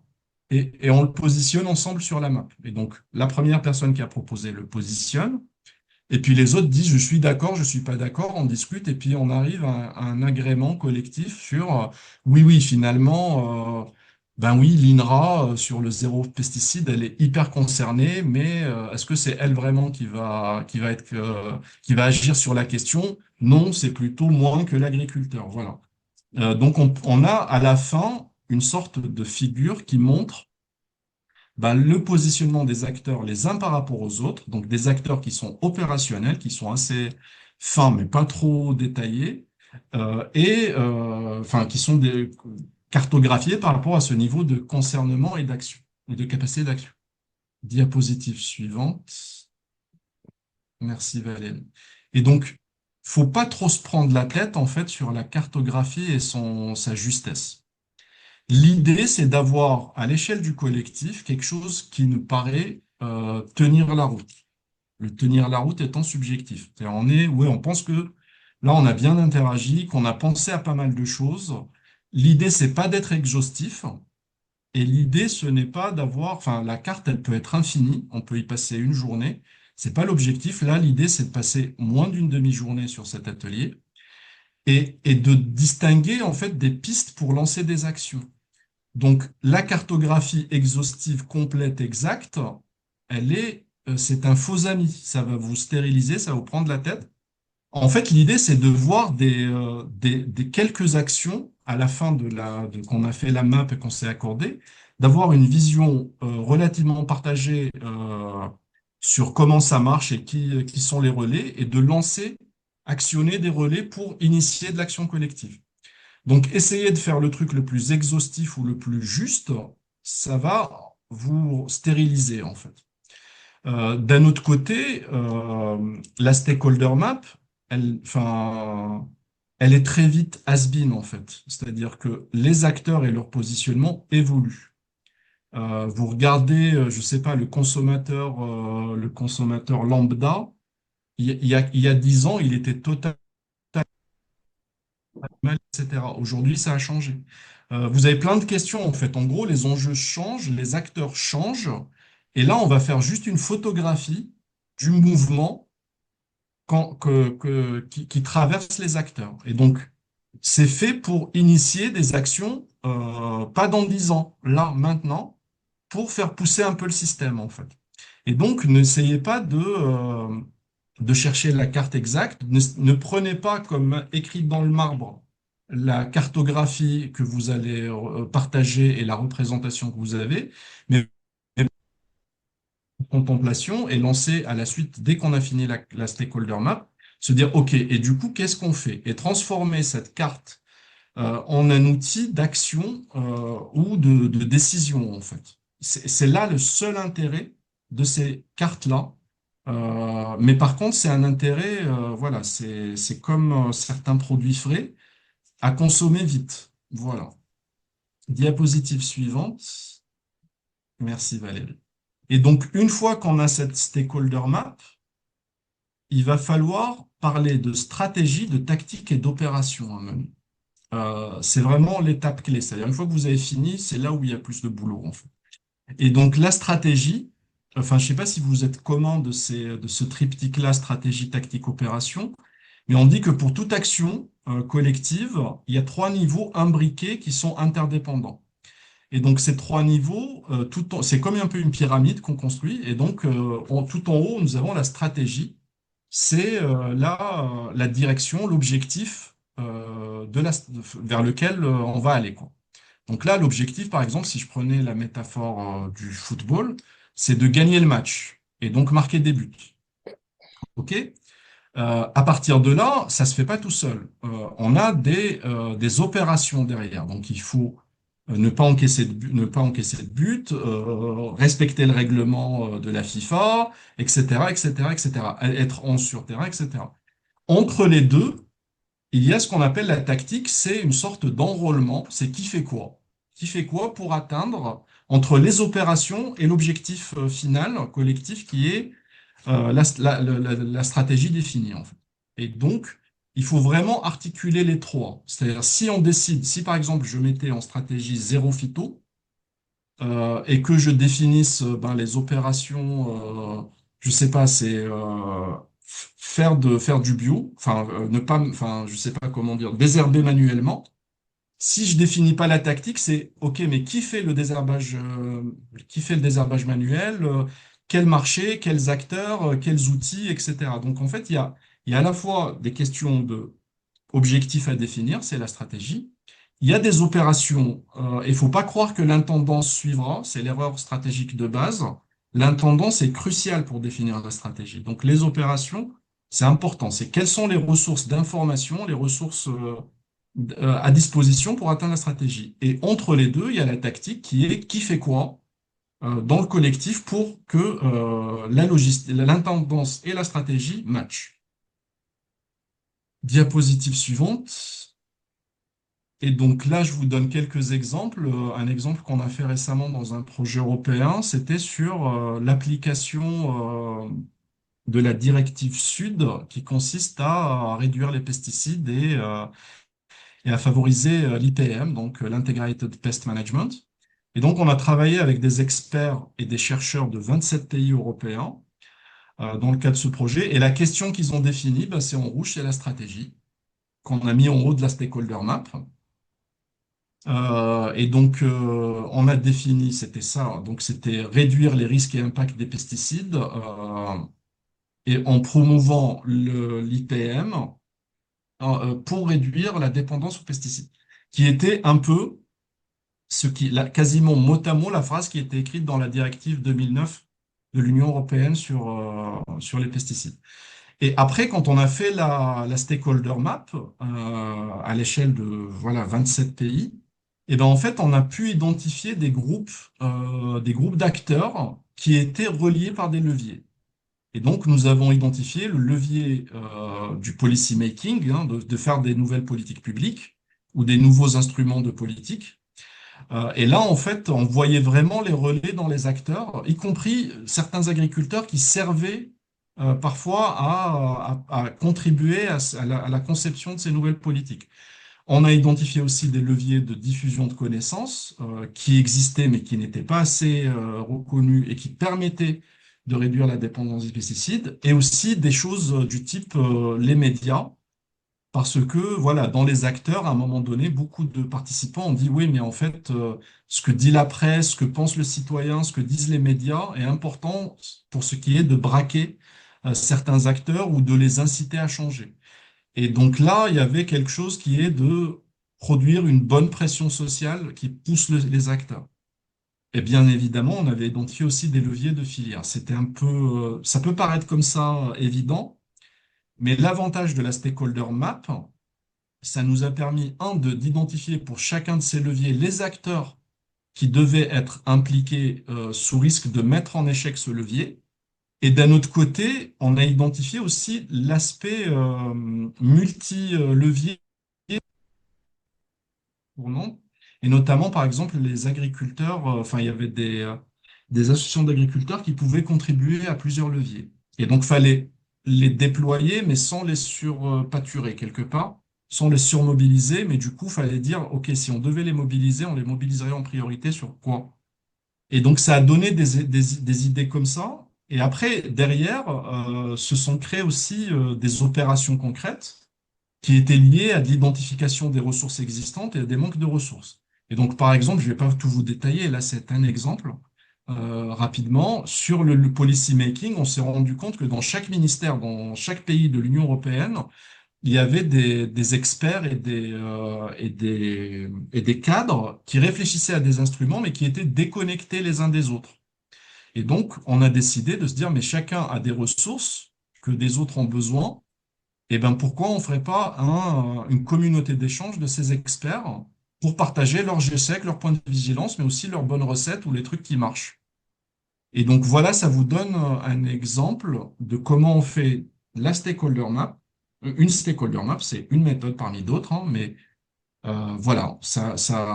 et on le positionne ensemble sur la map. Et donc, la première personne qui a proposé le positionne, et puis les autres disent je suis d'accord, je suis pas d'accord, on discute, et puis on arrive à un agrément collectif sur oui, oui, finalement, ben oui, l'INRA sur le zéro pesticide, elle est hyper concernée, mais est-ce que c'est elle vraiment qui va agir sur la question? Non, c'est plutôt moins que l'agriculteur. Voilà. Donc on a à la fin une sorte de figure qui montre ben, le positionnement des acteurs les uns par rapport aux autres, donc des acteurs qui sont opérationnels, qui sont assez fins mais pas trop détaillés, enfin qui sont cartographiés par rapport à ce niveau de concernement et d'action, et de capacité d'action. Diapositive suivante. Merci Valérie. Et donc, faut pas trop se prendre la tête en fait sur la cartographie et sa justesse. L'idée, c'est d'avoir à l'échelle du collectif quelque chose qui nous paraît tenir la route. Le tenir la route étant subjectif. C'est-à-dire, on pense que là, on a bien interagi, qu'on a pensé à pas mal de choses. L'idée, c'est pas d'être exhaustif. Et l'idée, ce n'est pas d'avoir, enfin, la carte, elle peut être infinie. On peut y passer une journée. C'est pas l'objectif. Là, l'idée, c'est de passer moins d'une demi-journée sur cet atelier et de distinguer, en fait, des pistes pour lancer des actions. Donc, la cartographie exhaustive, complète, exacte, c'est un faux ami. Ça va vous stériliser, ça va vous prendre la tête. En fait, l'idée, c'est de voir des quelques actions à la fin qu'on a fait la map et qu'on s'est accordé, d'avoir une vision relativement partagée sur comment ça marche et qui sont les relais, et de lancer, actionner des relais pour initier de l'action collective. Donc, essayer de faire le truc le plus exhaustif ou le plus juste, ça va vous stériliser, en fait. D'un autre côté, la stakeholder map, enfin, elle est très vite has-been, en fait. C'est-à-dire que les acteurs et leur positionnement évoluent. Vous regardez, je sais pas, le consommateur lambda, il y a 10 ans, il était totalement mal, etc. Aujourd'hui, ça a changé. Vous avez plein de questions, en fait. En gros, les enjeux changent, les acteurs changent. Et là, on va faire juste une photographie du mouvement qui traverse les acteurs. Et donc, c'est fait pour initier des actions, pas dans 10 ans, là, maintenant, pour faire pousser un peu le système, en fait. Et donc, n'essayez pas de chercher la carte exacte. Ne prenez pas comme écrit dans le marbre la cartographie que vous allez partager et la représentation que vous avez, mais contemplation et lancer à la suite, dès qu'on a fini la stakeholder map, se dire, OK, et du coup, qu'est-ce qu'on fait? Et transformer cette carte en un outil d'action ou de décision, en fait. C'est là le seul intérêt de ces cartes-là, Mais par contre, c'est un intérêt, voilà, c'est comme certains produits frais à consommer vite. Voilà. Diapositive suivante. Merci Valérie. Et donc, une fois qu'on a cette stakeholder map, il va falloir parler de stratégie, de tactique et d'opération à mener. C'est vraiment l'étape clé. C'est-à-dire, une fois que vous avez fini, c'est là où il y a plus de boulot, en fait. Et donc, la stratégie, enfin, je ne sais pas si vous êtes comment de ce triptyque-là, stratégie, tactique, opération, mais on dit que pour toute action collective, il y a trois niveaux imbriqués qui sont interdépendants. Et donc, ces trois niveaux, c'est comme un peu une pyramide qu'on construit. Et donc, tout en haut, nous avons la stratégie. C'est la direction, l'objectif vers lequel on va aller, quoi. Donc là, l'objectif, par exemple, si je prenais la métaphore du football, c'est de gagner le match et donc marquer des buts. OK? À partir de là, ça se fait pas tout seul. On a des opérations derrière. Donc il faut ne pas encaisser ne pas encaisser de but, respecter le règlement de la FIFA, etc., etc., etc. Être 11 sur terrain, etc. Entre les deux, il y a ce qu'on appelle la tactique, c'est une sorte d'enrôlement, c'est qui fait quoi? Qui fait quoi pour atteindre entre les opérations et l'objectif final collectif qui est la stratégie définie en fait. Et donc, il faut vraiment articuler les trois. C'est-à-dire, si on décide, si par exemple je mettais en stratégie zéro phyto et que je définisse les opérations, je sais pas, c'est faire du bio, enfin ne pas, enfin je sais pas comment dire, désherber manuellement. Si je définis pas la tactique, c'est OK, mais qui fait le désherbage manuel, quel marché, quels acteurs, quels outils, etc. Donc en fait, il y a à la fois des questions de objectifs à définir, c'est la stratégie. Il y a des opérations, il faut pas croire que l'intendance suivra, c'est l'erreur stratégique de base. L'intendance est cruciale pour définir la stratégie. Donc les opérations, c'est important. C'est quelles sont les ressources d'information, les ressources à disposition pour atteindre la stratégie. Et entre les deux, il y a la tactique qui est qui fait quoi dans le collectif pour que l'intendance et la stratégie matchent. Diapositive suivante. Et donc là, je vous donne quelques exemples. Un exemple qu'on a fait récemment dans un projet européen, c'était sur l'application de la directive Sud qui consiste à réduire les pesticides et à favoriser l'IPM, donc l'Integrated Pest Management. Et donc, on a travaillé avec des experts et des chercheurs de 27 pays européens dans le cadre de ce projet. Et la question qu'ils ont définie, c'est en rouge, c'est la stratégie qu'on a mis en haut de la stakeholder map. Et donc, on a défini, c'était ça, donc c'était réduire les risques et impacts des pesticides et en promouvant l'IPM pour réduire la dépendance aux pesticides, qui était un peu quasiment mot à mot la phrase qui était écrite dans la directive 2009 de l'Union européenne sur les pesticides. Et après, quand on a fait la stakeholder map à l'échelle de voilà 27 pays, et ben en fait, on a pu identifier des groupes d'acteurs qui étaient reliés par des leviers. Et donc, nous avons identifié le levier du policy making, hein, de faire des nouvelles politiques publiques ou des nouveaux instruments de politique. Et là, en fait, on voyait vraiment les relais dans les acteurs, y compris certains agriculteurs qui servaient parfois à contribuer à la conception de ces nouvelles politiques. On a identifié aussi des leviers de diffusion de connaissances qui existaient mais qui n'étaient pas assez reconnus et qui permettaient de réduire la dépendance des pesticides, et aussi des choses du type les médias, parce que voilà, dans les acteurs, à un moment donné, beaucoup de participants ont dit oui, mais en fait, ce que dit la presse, ce que pense le citoyen, ce que disent les médias est important pour ce qui est de braquer certains acteurs ou de les inciter à changer. Et donc là, il y avait quelque chose qui est de produire une bonne pression sociale qui pousse les acteurs. Et bien évidemment, on avait identifié aussi des leviers de filière. C'était un peu, ça peut paraître comme ça évident, mais l'avantage de la stakeholder map, ça nous a permis, d'identifier pour chacun de ces leviers les acteurs qui devaient être impliqués sous risque de mettre en échec ce levier, Et d'un autre côté, on a identifié aussi l'aspect multi-levier tournant, et notamment, par exemple, les agriculteurs, enfin, il y avait des associations d'agriculteurs qui pouvaient contribuer à plusieurs leviers. Et donc, fallait les déployer, mais sans les surpâturer quelque part, sans les surmobiliser, mais du coup, fallait dire, OK, si on devait les mobiliser, on les mobiliserait en priorité sur quoi? Et donc, ça a donné des idées comme ça. Et après, derrière, se sont créées aussi des opérations concrètes qui étaient liées à de l'identification des ressources existantes et à des manques de ressources. Et donc, par exemple, je ne vais pas tout vous détailler, là, c'est un exemple. Rapidement, sur le policy making, on s'est rendu compte que dans chaque ministère, dans chaque pays de l'Union européenne, il y avait des experts et des cadres qui réfléchissaient à des instruments, mais qui étaient déconnectés les uns des autres. Et donc, on a décidé de se dire, mais chacun a des ressources que des autres ont besoin. Et ben, pourquoi on ne ferait pas une communauté d'échange de ces experts pour partager leurs GSEC, leurs points de vigilance, mais aussi leurs bonnes recettes ou les trucs qui marchent. Et donc, voilà, ça vous donne un exemple de comment on fait la stakeholder map. Une stakeholder map, c'est une méthode parmi d'autres, hein, mais voilà,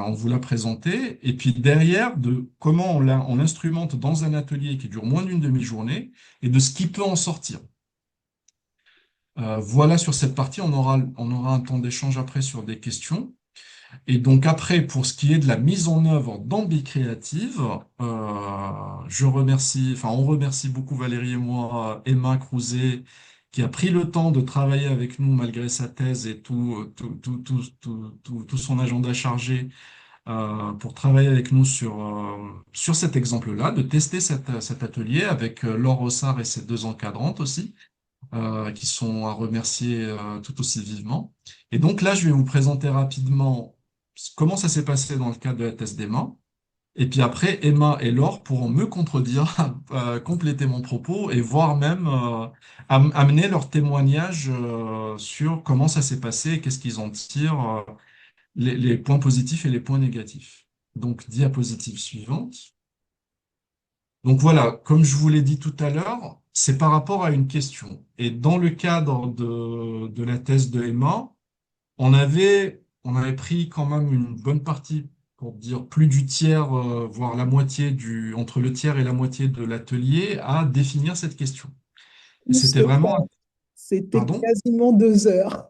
on vous l'a présenté. Et puis derrière, de comment on l'instrumente dans un atelier qui dure moins d'une demi-journée et de ce qui peut en sortir. Voilà sur cette partie, on aura un temps d'échange après sur des questions. Et donc après, pour ce qui est de la mise en œuvre d'Ambi-Créative, on remercie beaucoup Valérie et moi, Emma Crouzet, qui a pris le temps de travailler avec nous malgré sa thèse et tout son agenda chargé pour travailler avec nous sur cet exemple-là, de tester cet atelier avec Laure Rossard et ses deux encadrantes aussi, qui sont à remercier tout aussi vivement. Et donc là, je vais vous présenter rapidement comment ça s'est passé dans le cadre de la thèse d'Emma. Et puis après, Emma et Laure pourront me contredire, compléter mon propos et voire même amener leur témoignage sur comment ça s'est passé et qu'est-ce qu'ils en tirent, les points positifs et les points négatifs. Donc, diapositive suivante. Donc voilà, comme je vous l'ai dit tout à l'heure, c'est par rapport à une question. Et dans le cadre de la thèse de Emma, on avait pris quand même une bonne partie, pour dire plus du tiers, voire la moitié entre le tiers et la moitié de l'atelier, à définir cette question. Et Plus c'était que ça, vraiment, c'était pardon? quasiment 2 heures.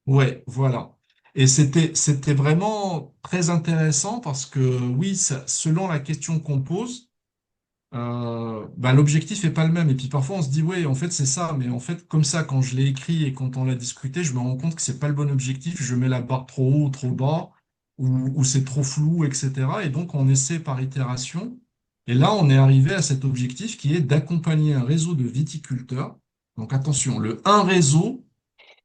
Ouais, voilà. Et c'était vraiment très intéressant parce que oui, selon la question qu'on pose, bah, l'objectif est pas le même. Et puis parfois on se dit, ouais, en fait c'est ça, mais en fait comme ça, quand je l'ai écrit et quand on l'a discuté, je me rends compte que c'est pas le bon objectif, je mets la barre trop haut ou trop bas, ou c'est trop flou, etc. Et donc on essaie par itération. Et là, on est arrivé à cet objectif qui est d'accompagner un réseau de viticulteurs. Donc attention, le un réseau,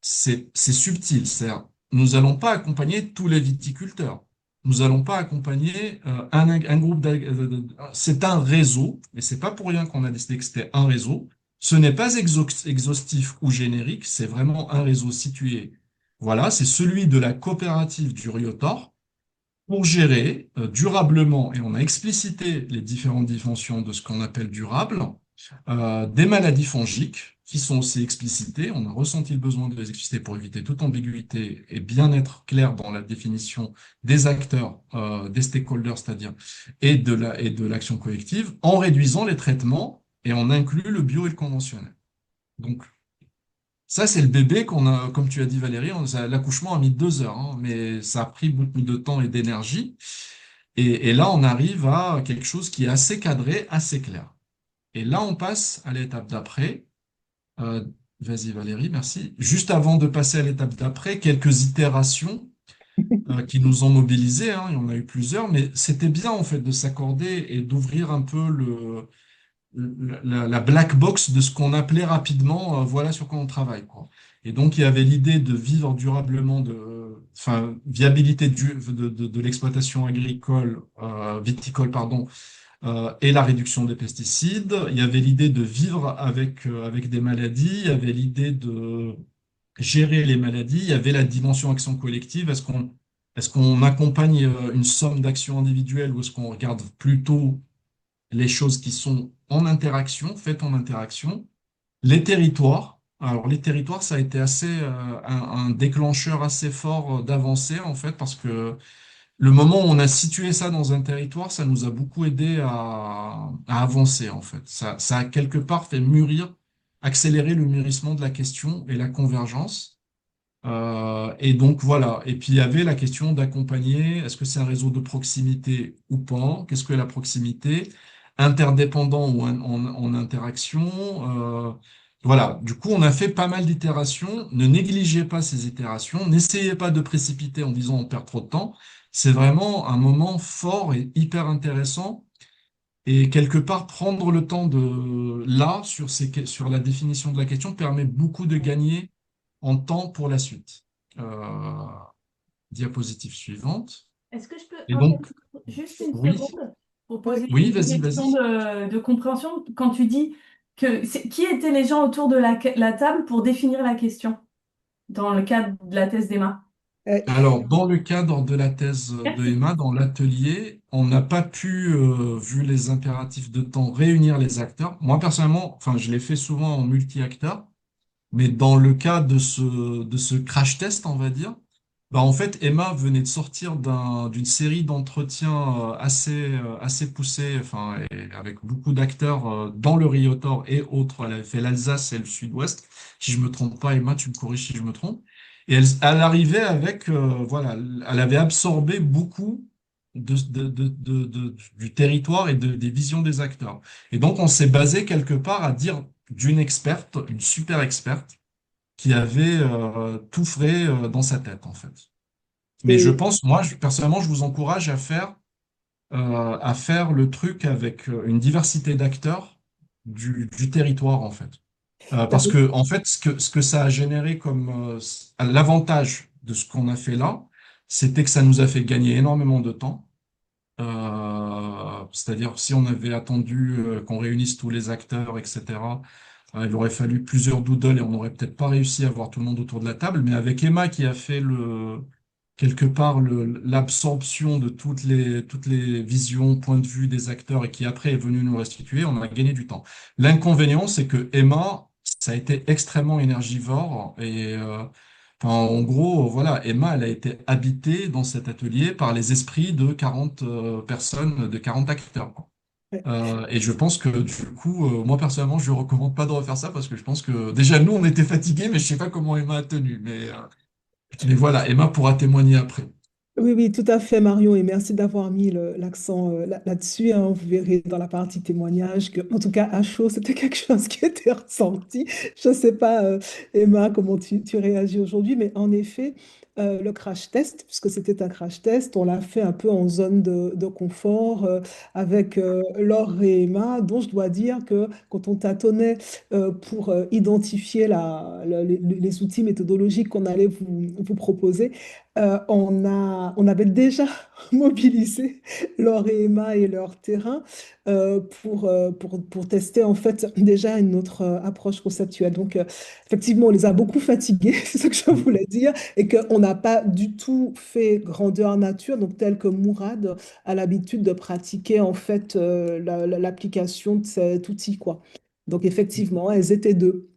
c'est subtil. C'est-à-dire, nous n'allons pas accompagner tous les viticulteurs. Nous n'allons pas accompagner un groupe. C'est un réseau, et c'est pas pour rien qu'on a décidé que c'était un réseau. Ce n'est pas exhaustif ou générique, c'est vraiment un réseau situé. Voilà, c'est celui de la coopérative du Riotor pour gérer durablement, et on a explicité les différentes dimensions de ce qu'on appelle durable, des maladies fongiques qui sont aussi explicitées. On a ressenti le besoin de les expliciter pour éviter toute ambiguïté et bien être clair dans la définition des acteurs, des stakeholders, c'est-à-dire, et de l'action collective, en réduisant les traitements et on inclut le bio et le conventionnel. Donc, ça, c'est le bébé qu'on a, comme tu as dit Valérie, l'accouchement a mis 2 heures, hein, mais ça a pris beaucoup de temps et d'énergie. Et là, on arrive à quelque chose qui est assez cadré, assez clair. Et là, on passe à l'étape d'après. Euh, Vas-y Valérie, merci. Juste avant de passer à l'étape d'après, quelques itérations qui nous ont mobilisés, hein, il y en a eu plusieurs, mais c'était bien en fait de s'accorder et d'ouvrir un peu la black box de ce qu'on appelait rapidement, voilà sur quoi on travaille, quoi. Et donc, il y avait l'idée de vivre durablement, enfin, viabilité de l'exploitation agricole, viticole, pardon, et la réduction des pesticides. Il y avait l'idée de vivre avec des maladies. Il y avait l'idée de gérer les maladies. Il y avait la dimension action collective. Est-ce qu'on accompagne une somme d'actions individuelles ou est-ce qu'on regarde plutôt les choses qui sont en interaction, faites en interaction. Les territoires. Alors, les territoires, ça a été un déclencheur assez fort d'avancée, en fait, parce que le moment où on a situé ça dans un territoire, ça nous a beaucoup aidé à avancer, en fait. Ça a quelque part fait mûrir, accélérer le mûrissement de la question et la convergence. Et donc voilà. Et puis il y avait la question d'accompagner, est-ce que c'est un réseau de proximité ou pas? Qu'est-ce que la proximité? Interdépendant ou en interaction? Voilà. Du coup, on a fait pas mal d'itérations. Ne négligez pas ces itérations. N'essayez pas de précipiter en disant on perd trop de temps. C'est vraiment un moment fort et hyper intéressant. Et quelque part, prendre le temps de là, sur la définition de la question, permet beaucoup de gagner en temps pour la suite. Euh, Diapositive suivante. Est-ce que je peux Et donc, intervenir juste une oui, seconde pour Ouais. poser oui, une vas-y, question vas-y. de compréhension? Quand tu dis qui étaient les gens autour de la table pour définir la question dans le cadre de la thèse d'Emma? Euh, Alors, dans le cadre de la thèse de Merci. Emma, dans l'atelier, on n'a pas pu, vu les impératifs de temps, réunir les acteurs. Moi, personnellement, enfin, je l'ai fait souvent en multi-acteurs. Mais dans le cas de ce crash test, on va dire, bah en fait, Emma venait de sortir d'une série d'entretiens assez poussés, enfin, et avec beaucoup d'acteurs dans le Riotor et autres. Elle avait fait l'Alsace et le Sud-Ouest. Si je me trompe pas, Emma, tu me corriges si je me trompe. Et elle arrivait avec, voilà, elle avait absorbé beaucoup du territoire et des visions des acteurs. Et donc, on s'est basé quelque part à dire d'une experte, une super experte, qui avait tout frais dans sa tête, en fait. Mais je et pense, moi, personnellement, je vous encourage à faire le truc avec une diversité d'acteurs du territoire, en fait. Parce que, en fait, ce que ça a généré comme l'avantage de ce qu'on a fait là, c'était que ça nous a fait gagner énormément de temps. C'est-à-dire, si on avait attendu qu'on réunisse tous les acteurs, etc., il aurait fallu plusieurs doodles et on n'aurait peut-être pas réussi à avoir tout le monde autour de la table. Mais avec Emma qui a fait quelque part l'absorption de toutes les visions, points de vue des acteurs et qui après est venue nous restituer, on a gagné du temps. L'inconvénient, c'est que Emma, ça a été extrêmement énergivore et enfin, en gros, voilà, Emma, elle a été habitée dans cet atelier par les esprits de 40 personnes, de 40 acteurs, quoi. Et je pense que du coup, moi personnellement, je ne recommande pas de refaire ça parce que je pense que déjà nous, on était fatigués, mais je sais pas comment Emma a tenu. Mais voilà, Emma pourra témoigner après. Oui, oui, tout à fait, Marion, et merci d'avoir mis l'accent là-dessus, hein. Vous verrez dans la partie témoignage que, en tout cas, à chaud, c'était quelque chose qui était ressenti. Je ne sais pas, Emma, comment tu réagis aujourd'hui, mais en effet, le crash test, puisque c'était un crash test, on l'a fait un peu en zone de confort avec Laure et Emma, dont je dois dire que quand on tâtonnait pour identifier les outils méthodologiques qu'on allait vous proposer, on avait déjà mobilisé Laure et Emma et leur terrain pour tester en fait déjà une autre approche conceptuelle. Donc effectivement, on les a beaucoup fatigués, c'est ce que je voulais dire, et qu'on n'a pas du tout fait grandeur nature, donc tel que Mourad a l'habitude de pratiquer en fait l'application de cet outil, quoi. Donc effectivement, elles étaient deux.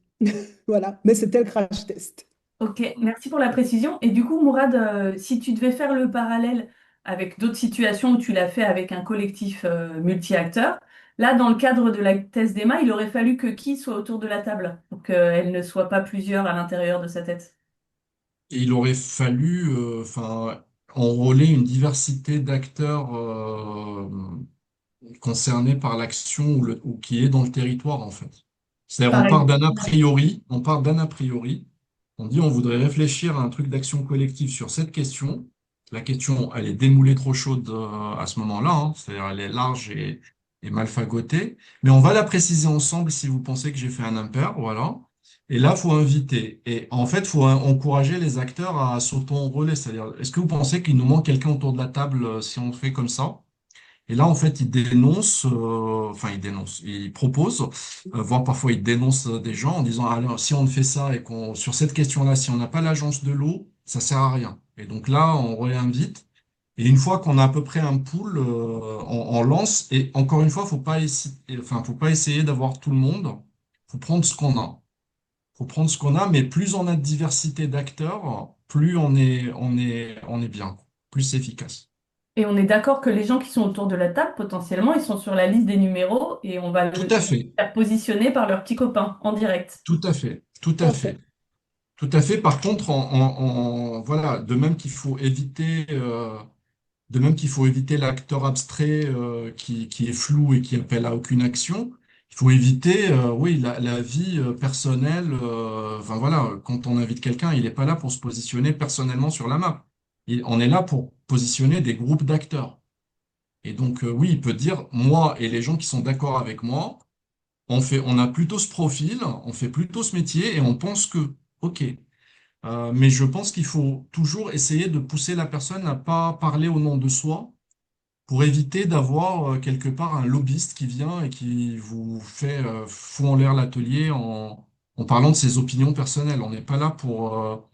Voilà, mais c'était le crash test. Ok, merci pour la précision. Et du coup, Mourad, si tu devais faire le parallèle avec d'autres situations où tu l'as fait avec un collectif multi-acteurs, là, dans le cadre de la thèse d'Emma, il aurait fallu que qui soit autour de la table pour qu'elle ne soit pas plusieurs à l'intérieur de sa tête. Et il aurait fallu, enfin, enrôler une diversité d'acteurs concernés par l'action ou qui est dans le territoire, en fait. C'est-à-dire, Par exemple. on part d'un a priori, on dit on voudrait réfléchir à un truc d'action collective sur cette question. La question, elle est démoulée trop chaude à ce moment-là, hein. C'est-à-dire, elle est large et mal fagotée, mais on va la préciser ensemble si vous pensez que j'ai fait un impair, voilà. Et là, faut inviter. Et en fait, faut encourager les acteurs à s'auto-enrôler. C'est-à-dire, est-ce que vous pensez qu'il nous manque quelqu'un autour de la table si on fait comme ça? Et là, en fait, il dénonce, il propose, voire parfois il dénonce des gens en disant, alors, si on fait ça et sur cette question-là, si on n'a pas l'agence de l'eau, ça sert à rien. Et donc là, on réinvite. Et une fois qu'on a à peu près un pool, on lance. Et encore une fois, faut pas essayer d'avoir tout le monde. Faut prendre ce qu'on a. Faut prendre ce qu'on a, mais plus on a de diversité d'acteurs, plus on est bien, plus c'est efficace. Et on est d'accord que les gens qui sont autour de la table, potentiellement, ils sont sur la liste des numéros et on va Tout le à fait, faire positionner par leurs petits copains en direct. tout à fait, tout à Parfait. fait. Tout à fait. Par contre, voilà, de même qu'il faut éviter l'acteur abstrait qui est flou et qui appelle à aucune action. Il faut éviter, oui, la vie personnelle. Enfin voilà, quand on invite quelqu'un, il n'est pas là pour se positionner personnellement sur la map. On est là pour positionner des groupes d'acteurs. Et donc, oui, il peut dire, moi et les gens qui sont d'accord avec moi, on a plutôt ce profil, on fait plutôt ce métier et on pense que, ok. Mais je pense qu'il faut toujours essayer de pousser la personne à pas parler au nom de soi pour éviter d'avoir quelque part un lobbyiste qui vient et qui vous fait fout en l'air l'atelier en parlant de ses opinions personnelles. On n'est pas là pour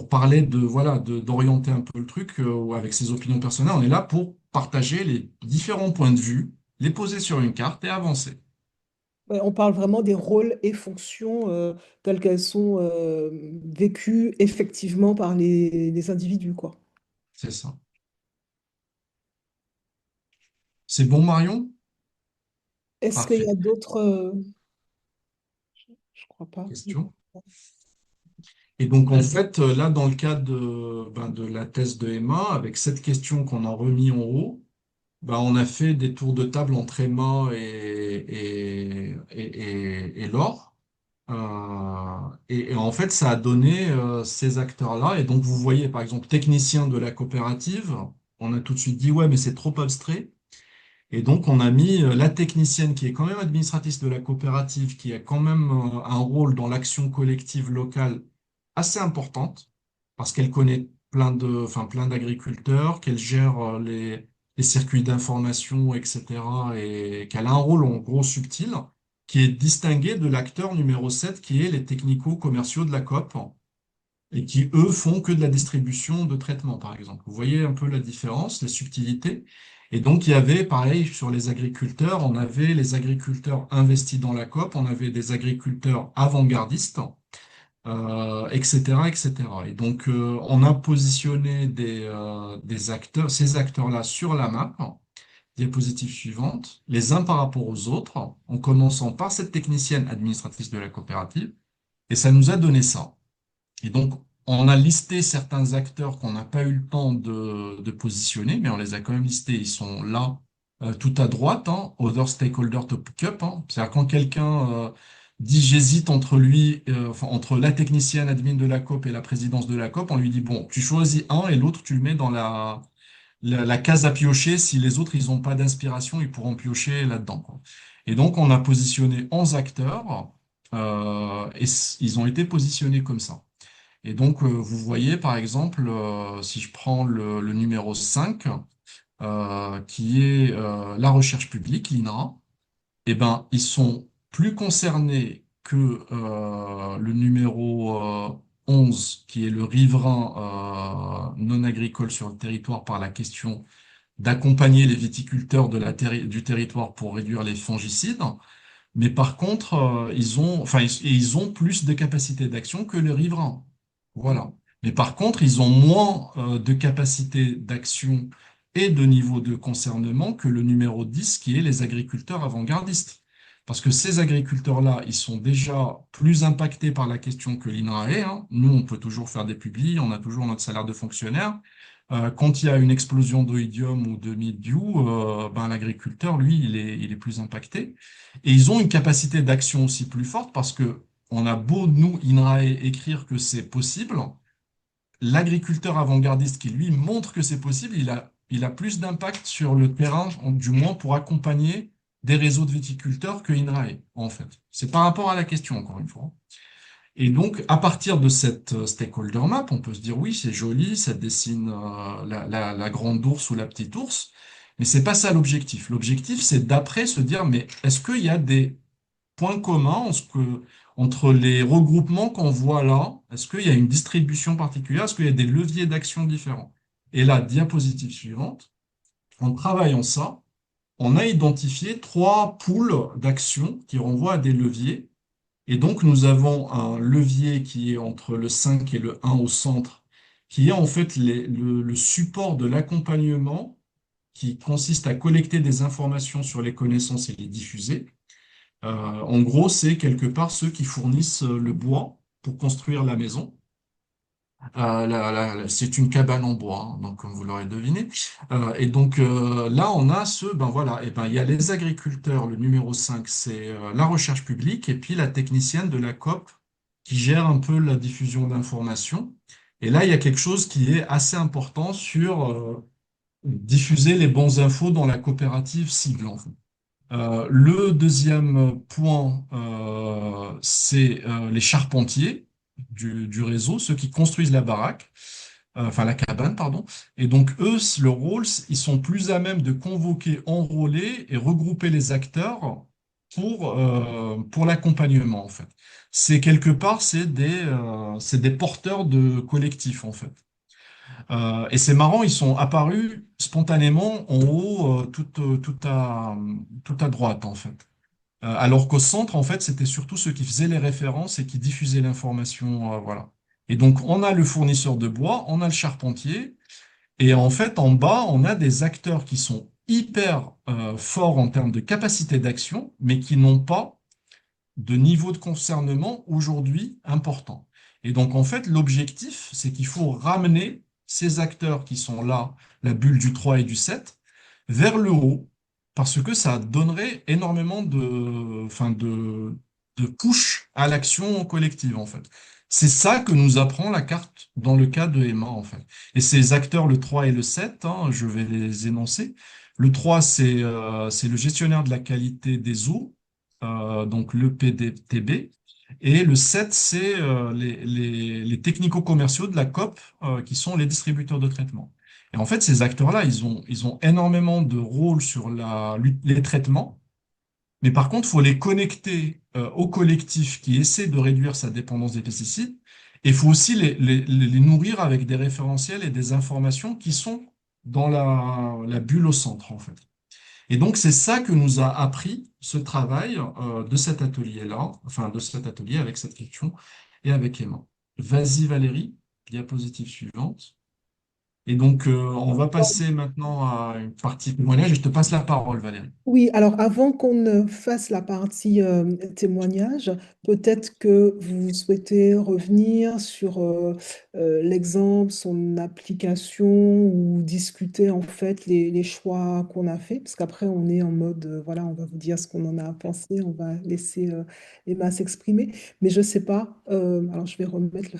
parler voilà, d'orienter un peu le truc avec ses opinions personnelles. On est là pour partager les différents points de vue, les poser sur une carte et avancer. Ouais, on parle vraiment des rôles et fonctions telles qu'elles sont vécues effectivement par les individus, quoi. C'est ça. C'est bon, Marion? Est-ce qu'il y Parfait. a d'autres... je crois pas. Question? Et donc, en fait, là, dans le cadre de la thèse de Emma, avec cette question qu'on a remis en haut, ben, on a fait des tours de table entre Emma et Laure. Et en fait, ça a donné ces acteurs-là. Et donc, vous voyez, par exemple, technicien de la coopérative, on a tout de suite dit, ouais, mais c'est trop abstrait. Et donc, on a mis la technicienne qui est quand même administratrice de la coopérative, qui a quand même un rôle dans l'action collective locale assez importante, parce qu'elle connaît enfin, plein d'agriculteurs, qu'elle gère les circuits d'information, etc., et qu'elle a un rôle en gros subtil, qui est distingué de l'acteur numéro 7, qui est les technico-commerciaux de la COP, et qui, eux, font que de la distribution de traitements, par exemple. Vous voyez un peu la différence, les subtilités. Et donc, il y avait, pareil, sur les agriculteurs, on avait les agriculteurs investis dans la COP, on avait des agriculteurs avant-gardistes, etc., etc. Et donc, on a positionné des acteurs, ces acteurs-là sur la map, diapositive suivante, les uns par rapport aux autres, en commençant par cette technicienne administratrice de la coopérative, et ça nous a donné ça. Et donc, on a listé certains acteurs qu'on n'a pas eu le temps de positionner, mais on les a quand même listés. Ils sont là, tout à droite, hein, Other Stakeholder Topic Up. Hein. C'est-à-dire quand quelqu'un dit j'hésite entre lui, enfin, entre la technicienne admin de la COP et la présidence de la COP, on lui dit bon, tu choisis un et l'autre, tu le mets dans la case à piocher. Si les autres, ils n'ont pas d'inspiration, ils pourront piocher là-dedans, quoi. Et donc, on a positionné 11 acteurs ils ont été positionnés comme ça. Et donc, vous voyez, par exemple, si je prends le numéro 5, qui est la recherche publique, l'INRA, eh ben, ils sont plus concernés que le numéro 11, qui est le riverain non agricole sur le territoire, par la question d'accompagner les viticulteurs du territoire pour réduire les fongicides. Mais par contre, ils ont plus de capacité d'action que les riverains. Voilà. Mais par contre, ils ont moins de capacité d'action et de niveau de concernement que le numéro 10, qui est les agriculteurs avant-gardistes. Parce que ces agriculteurs-là, ils sont déjà plus impactés par la question que l'INRAE, hein. Nous, on peut toujours faire des publis, on a toujours notre salaire de fonctionnaire. Quand il y a une explosion d'oïdium ou de mildiou, ben, l'agriculteur, lui, il est plus impacté. Et ils ont une capacité d'action aussi plus forte parce que on a beau, nous, INRAE, écrire que c'est possible, l'agriculteur avant-gardiste qui, lui, montre que c'est possible, il a plus d'impact sur le terrain, du moins pour accompagner des réseaux de viticulteurs que INRAE, en fait. C'est par rapport à la question, encore une fois. Et donc, à partir de cette stakeholder map, on peut se dire, oui, c'est joli, ça dessine la grande ours ou la petite ours, mais c'est pas ça l'objectif. L'objectif, c'est d'après se dire, mais est-ce qu'il y a des points communs entre les regroupements qu'on voit là? Est-ce qu'il y a une distribution particulière? Est-ce qu'il y a des leviers d'action différents? Et la diapositive suivante, en travaillant ça, on a identifié trois poules d'actions qui renvoient à des leviers. Et donc, nous avons un levier qui est entre le 5 et le 1 au centre, qui est en fait le support de l'accompagnement qui consiste à collecter des informations sur les connaissances et les diffuser. En gros, c'est quelque part ceux qui fournissent le bois pour construire la maison. C'est une cabane en bois, hein, donc comme vous l'aurez deviné. Et donc là, on a ben voilà, et ben il y a les agriculteurs, le numéro 5, c'est la recherche publique, et puis la technicienne de la COP qui gère un peu la diffusion d'informations. Et là, il y a quelque chose qui est assez important sur diffuser les bonnes infos dans la coopérative cible, en fait. Le deuxième point, c'est les charpentiers du réseau, ceux qui construisent la baraque, enfin la cabane, pardon. Et donc eux, leur rôle, ils sont plus à même de convoquer, enrôler et regrouper les acteurs pour l'accompagnement, en fait. C'est quelque part, c'est des porteurs de collectifs, en fait. Et c'est marrant, ils sont apparus spontanément en haut, tout à droite, en fait. Alors qu'au centre, en fait, c'était surtout ceux qui faisaient les références et qui diffusaient l'information, voilà. Et donc, on a le fournisseur de bois, on a le charpentier, et en fait, en bas, on a des acteurs qui sont hyper forts en termes de capacité d'action, mais qui n'ont pas de niveau de concernement aujourd'hui important. Et donc, en fait, l'objectif, c'est qu'il faut ramener ces acteurs qui sont là, la bulle du 3 et du 7, vers le haut, parce que ça donnerait énormément de push à l'action collective, en fait. C'est ça que nous apprend la carte dans le cas de Emma, en fait. Et ces acteurs, le 3 et le 7, hein, je vais les énoncer. Le 3, c'est le gestionnaire de la qualité des eaux, donc le PDTB. Et le 7, c'est les technico-commerciaux de la COP, qui sont les distributeurs de traitement. Et en fait, ces acteurs-là, ils ont énormément de rôles sur les traitements, mais par contre, il faut les connecter au collectif qui essaie de réduire sa dépendance des pesticides, et il faut aussi les nourrir avec des référentiels et des informations qui sont dans la bulle au centre, en fait. Et donc, c'est ça que nous a appris ce travail de cet atelier-là, enfin de cet atelier avec cette question et avec Emma. Vas-y Valérie, diapositive suivante. Et donc, on va passer maintenant à une partie témoignage et je te passe la parole, Valérie. Oui, alors avant qu'on ne fasse la partie témoignage, peut-être que vous souhaitez revenir sur l'exemple, son application ou discuter en fait les choix qu'on a fait, parce qu'après on est en mode, voilà, on va vous dire ce qu'on en a pensé, on va laisser Emma s'exprimer, mais je sais pas, alors je vais remettre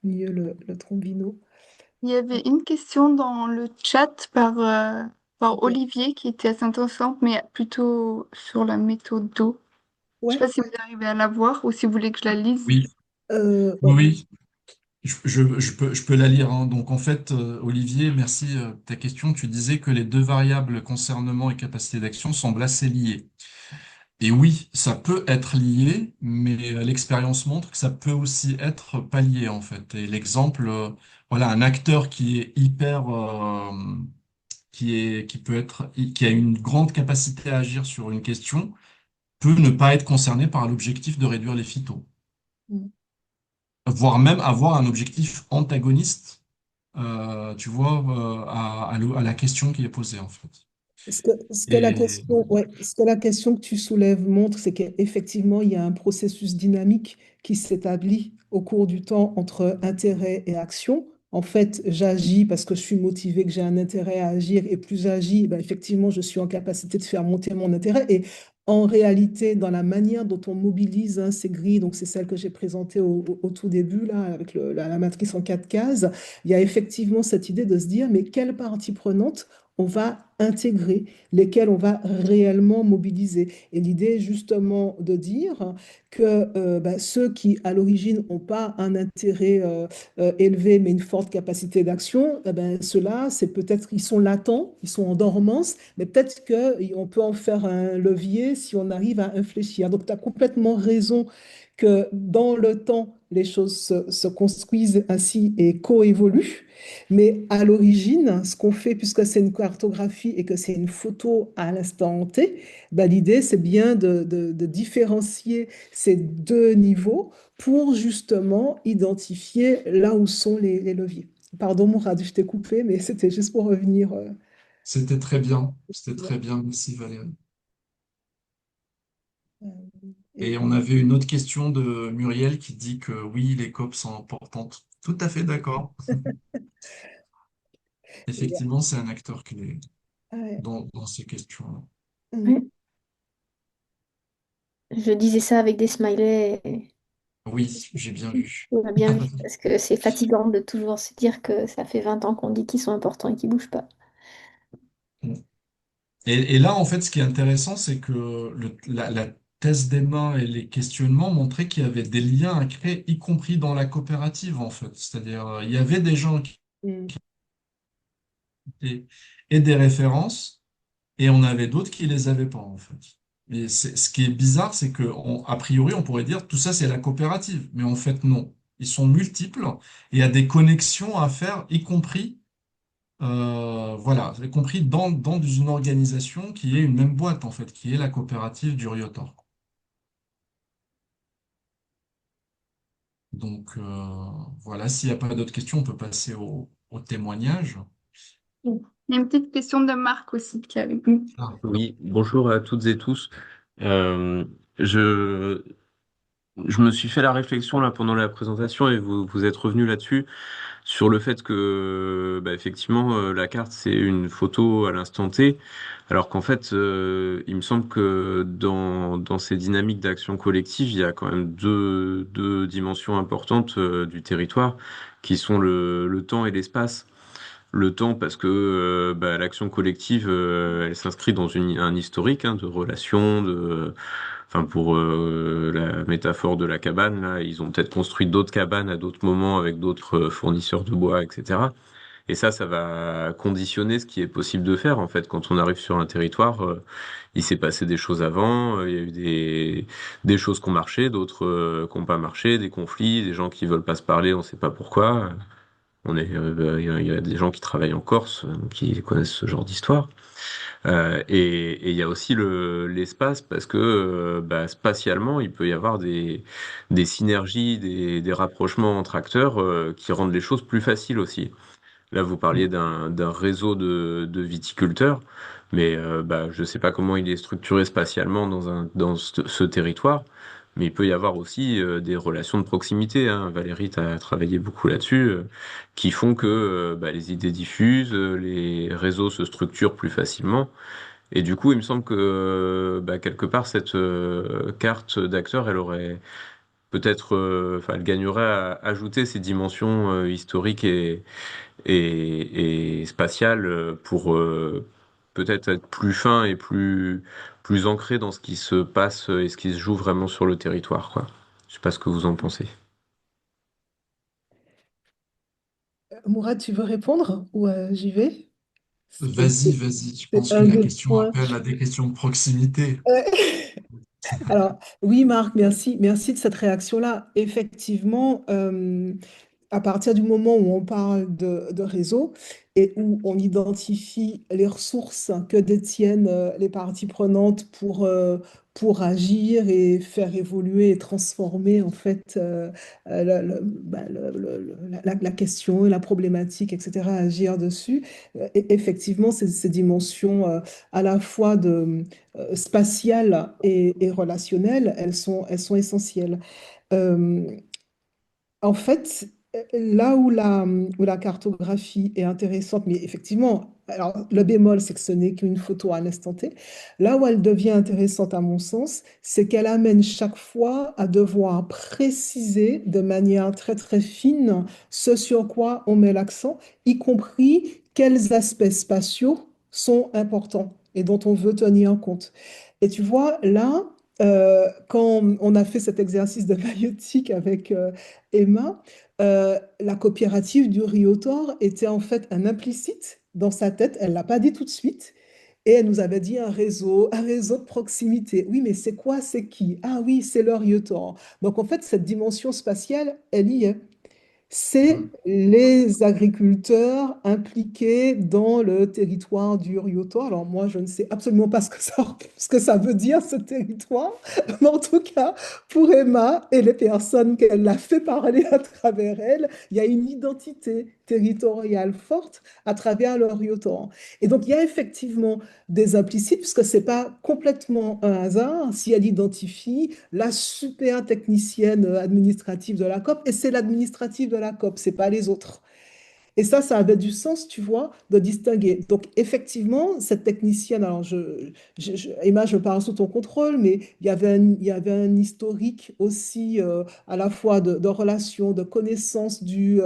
mieux le trombino. Il y avait une question dans le chat par Ok. Olivier qui était assez intéressante, mais plutôt sur la méthode d'eau. Je sais Ouais, pas si vous arrivez à la voir ou si vous voulez que je la lise. Oui, oui, ouais. oui. Je peux la lire, hein. Donc, en fait, Olivier, merci de ta question. Tu disais que les deux variables concernement et capacité d'action semblent assez liées. Et oui, ça peut être lié, mais l'expérience montre que ça peut aussi être pas lié, en fait. Et l'exemple, voilà, un acteur qui est qui a une grande capacité à agir sur une question peut ne pas être concerné par l'objectif de réduire les phytos, Mm. voire même avoir un objectif antagoniste, tu vois, à la question qui est posée, en fait. Ce que la Et question, ouais, ce que la question que tu soulèves montre, c'est qu'effectivement, il y a un processus dynamique qui s'établit au cours du temps entre intérêt et action. En fait, j'agis parce que je suis motivée, que j'ai un intérêt à agir, et plus j'agis, ben, effectivement, je suis en capacité de faire monter mon intérêt. Et en réalité, dans la manière dont on mobilise hein, ces grilles, donc c'est celle que j'ai présentée au tout début, là, avec la matrice en 4 cases, il y a effectivement cette idée de se dire, mais quelle partie prenante on va intégrer, lesquels on va réellement mobiliser. Et l'idée est justement de dire que ben, ceux qui, à l'origine, n'ont pas un intérêt élevé, mais une forte capacité d'action, eh ben, ceux-là, c'est peut-être, ils sont latents, ils sont en dormance, mais peut-être qu'on peut en faire un levier si on arrive à infléchir. Donc, tu as complètement raison que dans le temps, les choses se construisent ainsi et coévoluent. Mais à l'origine, ce qu'on fait, puisque c'est une cartographie et que c'est une photo à l'instant T, ben, l'idée, c'est bien de différencier ces deux niveaux pour justement identifier là où sont les leviers. Pardon, Mourad, je t'ai coupé, mais c'était juste pour revenir. C'était très bien. C'était Ouais. très bien. Merci Valérie. Euh, Et et- on avait une autre question de Muriel qui dit que oui, les COP sont importantes. Tout à fait d'accord. et- Effectivement, c'est un acteur clé ouais. dans ces questions-là. Mm. Ouais. Je disais ça avec des smileys. Et Oui, j'ai bien vu. on a bien vu parce que c'est fatigant de toujours se dire que ça fait 20 ans qu'on dit qu'ils sont importants et qu'ils bougent pas. Et là, en fait, ce qui est intéressant, c'est que la thèse d'Emma et les questionnements montraient qu'il y avait des liens à créer, y compris dans la coopérative, en fait. C'est-à-dire, il y avait des gens qui Mm. étaient et des références, et on avait d'autres qui les avaient pas, en fait. Et ce qui est bizarre, c'est que, a priori, on pourrait dire tout ça, c'est la coopérative. Mais en fait, non. Ils sont multiples et il y a des connexions à faire, y compris voilà, y compris dans une organisation qui est une même boîte, en fait, qui est la coopérative du Riotor. Donc, voilà, s'il n'y a pas d'autres questions, on peut passer au témoignage. Il y a une petite question de Marc aussi qui est avec nous. Ah, Oui, bonjour à toutes et tous. Euh, je, je me suis fait la réflexion là pendant la présentation et vous êtes revenu là-dessus sur le fait que bah, effectivement la carte c'est une photo à l'instant T, alors qu'en fait il me semble que dans ces dynamiques d'action collective il y a quand même deux dimensions importantes du territoire qui sont le temps et l'espace. Le temps parce que bah, l'action collective, elle s'inscrit dans un historique de relations, enfin pour la métaphore de la cabane, là, ils ont peut-être construit d'autres cabanes à d'autres moments avec d'autres fournisseurs de bois, etc. Et ça va conditionner ce qui est possible de faire en fait quand on arrive sur un territoire. Il s'est passé des choses avant, il y a eu des choses qui ont marché, d'autres qui n'ont pas marché, des conflits, des gens qui veulent pas se parler, on ne sait pas pourquoi. Il y a des gens qui travaillent en Corse, qui connaissent ce genre d'histoire. Et il y a aussi l'espace parce que bah, spatialement, il peut y avoir des synergies, des rapprochements entre acteurs qui rendent les choses plus faciles aussi. Là, vous parliez d'un réseau de viticulteurs, mais bah, je ne sais pas comment il est structuré spatialement dans ce territoire, mais il peut y avoir aussi des relations de proximité, hein. Valérie, tu as travaillé beaucoup là-dessus, qui font que bah, les idées diffusent, les réseaux se structurent plus facilement. Et du coup, il me semble que bah, quelque part, cette carte d'acteur, elle aurait peut-être, enfin, elle gagnerait à ajouter ces dimensions historiques et spatiales pour peut-être être plus fin et plus ancré dans ce qui se passe et ce qui se joue vraiment sur le territoire, quoi. Je sais pas ce que vous en pensez. Mourad, tu veux répondre ou j'y vais? C'est vas-y, vas-y. Je c'est pense que un la des question points. appelle à des questions de proximité. Ouais. Alors, oui, Marc, merci, merci de cette réaction-là. Effectivement, à partir du moment où on parle de réseau et où on identifie les ressources que détiennent les parties prenantes pour agir et faire évoluer et transformer en fait la question et la problématique, etc., agir dessus, effectivement, ces dimensions à la fois spatiales et relationnelles, elles sont essentielles. Euh, En fait, là où la cartographie est intéressante, mais effectivement, alors le bémol, c'est que ce n'est qu'une photo à l'instant T. Là où elle devient intéressante, à mon sens, c'est qu'elle amène chaque fois à devoir préciser de manière très très fine ce sur quoi on met l'accent, y compris quels aspects spatiaux sont importants et dont on veut tenir compte. Et tu vois, là, quand on a fait cet exercice de maïeutique avec Emma, la coopérative du Riotor était en fait un implicite dans sa tête. Elle ne l'a pas dit tout de suite. Et elle nous avait dit un réseau de proximité. Oui, mais c'est quoi, c'est qui? Ah oui, c'est l'Oriotor. Donc en fait, cette dimension spatiale, elle y est. C'est les agriculteurs impliqués dans le territoire du Riotor. Alors moi, je ne sais absolument pas ce que ça veut dire, ce territoire, mais en tout cas, pour Emma et les personnes qu'elle a fait parler à travers elle, il y a une identité territoriale forte à travers le Riotor. Et donc, il y a effectivement des implicites, puisque ce n'est pas complètement un hasard si elle identifie la super technicienne administrative de la COP, et c'est l'administrative de la COP, c'est pas les autres. Et ça avait du sens, tu vois, de distinguer. Donc, effectivement, cette technicienne, alors, Emma, je parle sous ton contrôle, mais il y avait un historique aussi, à la fois de relations, de connaissance du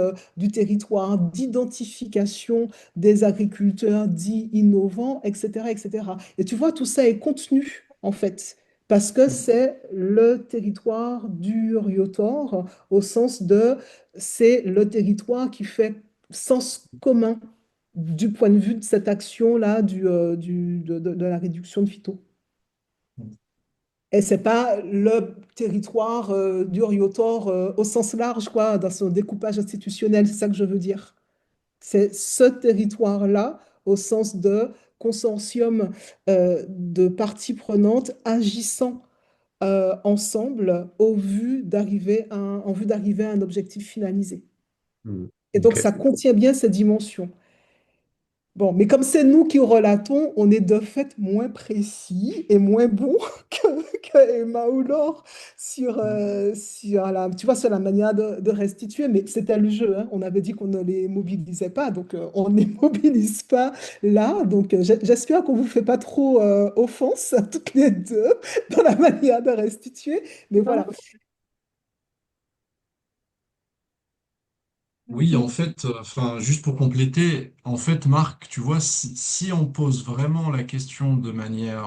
territoire, d'identification des agriculteurs dits innovants, etc., etc. Et tu vois, tout ça est contenu, en fait, parce que c'est le territoire du Riotor, au sens de, c'est le territoire qui fait sens commun du point de vue de cette action-là de la réduction de phyto. Et c'est pas le territoire du Riotor au sens large, quoi, dans son découpage institutionnel, c'est ça que je veux dire. C'est ce territoire-là au sens de consortium de parties prenantes agissant ensemble en vue d'arriver à un objectif finalisé. Et donc, Ok. ça contient bien ces dimensions. Bon, mais comme c'est nous qui relatons, on est de fait moins précis et moins bon que Emma ou Laure sur tu vois, sur la manière de restituer. Mais c'était le jeu, hein. On avait dit qu'on ne les mobilisait pas, donc on ne les mobilise pas là. Donc j'espère qu'on ne vous fait pas trop offense à toutes les deux dans la manière de restituer. Mais voilà. Non. Oui, en fait, enfin, juste pour compléter, en fait, Marc, tu vois, si on pose vraiment la question de manière,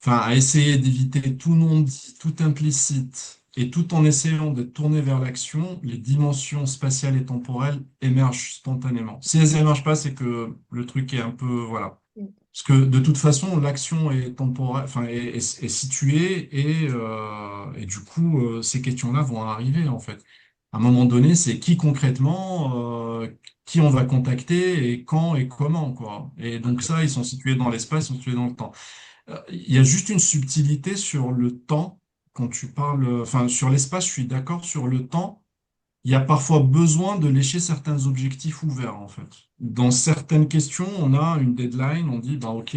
enfin, à essayer d'éviter tout non-dit, tout implicite, et tout en essayant de tourner vers l'action, les dimensions spatiales et temporelles émergent spontanément. Si elles émergent pas, c'est que le truc est un peu, voilà. Parce que de toute façon, l'action est temporelle, enfin, est située et du coup, ces questions-là vont arriver en fait. À un moment donné, c'est qui concrètement, qui on va contacter et quand et comment, quoi. Et donc ça, ils sont situés dans l'espace, ils sont situés dans le temps. Il y a juste une subtilité sur le temps quand tu parles, enfin, sur l'espace, je suis d'accord sur le temps. Il y a parfois besoin de lécher certains objectifs ouverts, en fait. Dans certaines questions, on a une deadline, on dit, bah, OK,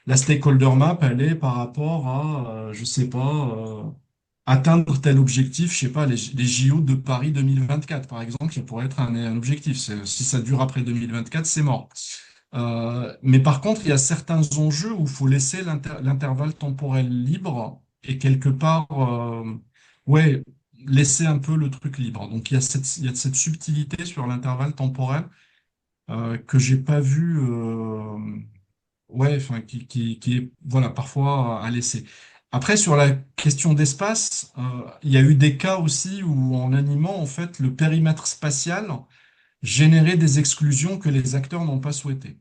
la stakeholder map, elle est par rapport à, je sais pas, atteindre tel objectif, je sais pas, les JO de Paris 2024, par exemple, qui pourrait être un objectif. Si ça dure après 2024, c'est mort. Mais par contre, il y a certains enjeux où il faut laisser l'intervalle temporel libre et quelque part, ouais, laisser un peu le truc libre. Donc il y a cette subtilité sur l'intervalle temporel que j'ai pas vu, ouais, enfin qui est voilà parfois à laisser. Après sur la question d'espace, il y a eu des cas aussi où en animant en fait le périmètre spatial générait des exclusions que les acteurs n'ont pas souhaitées.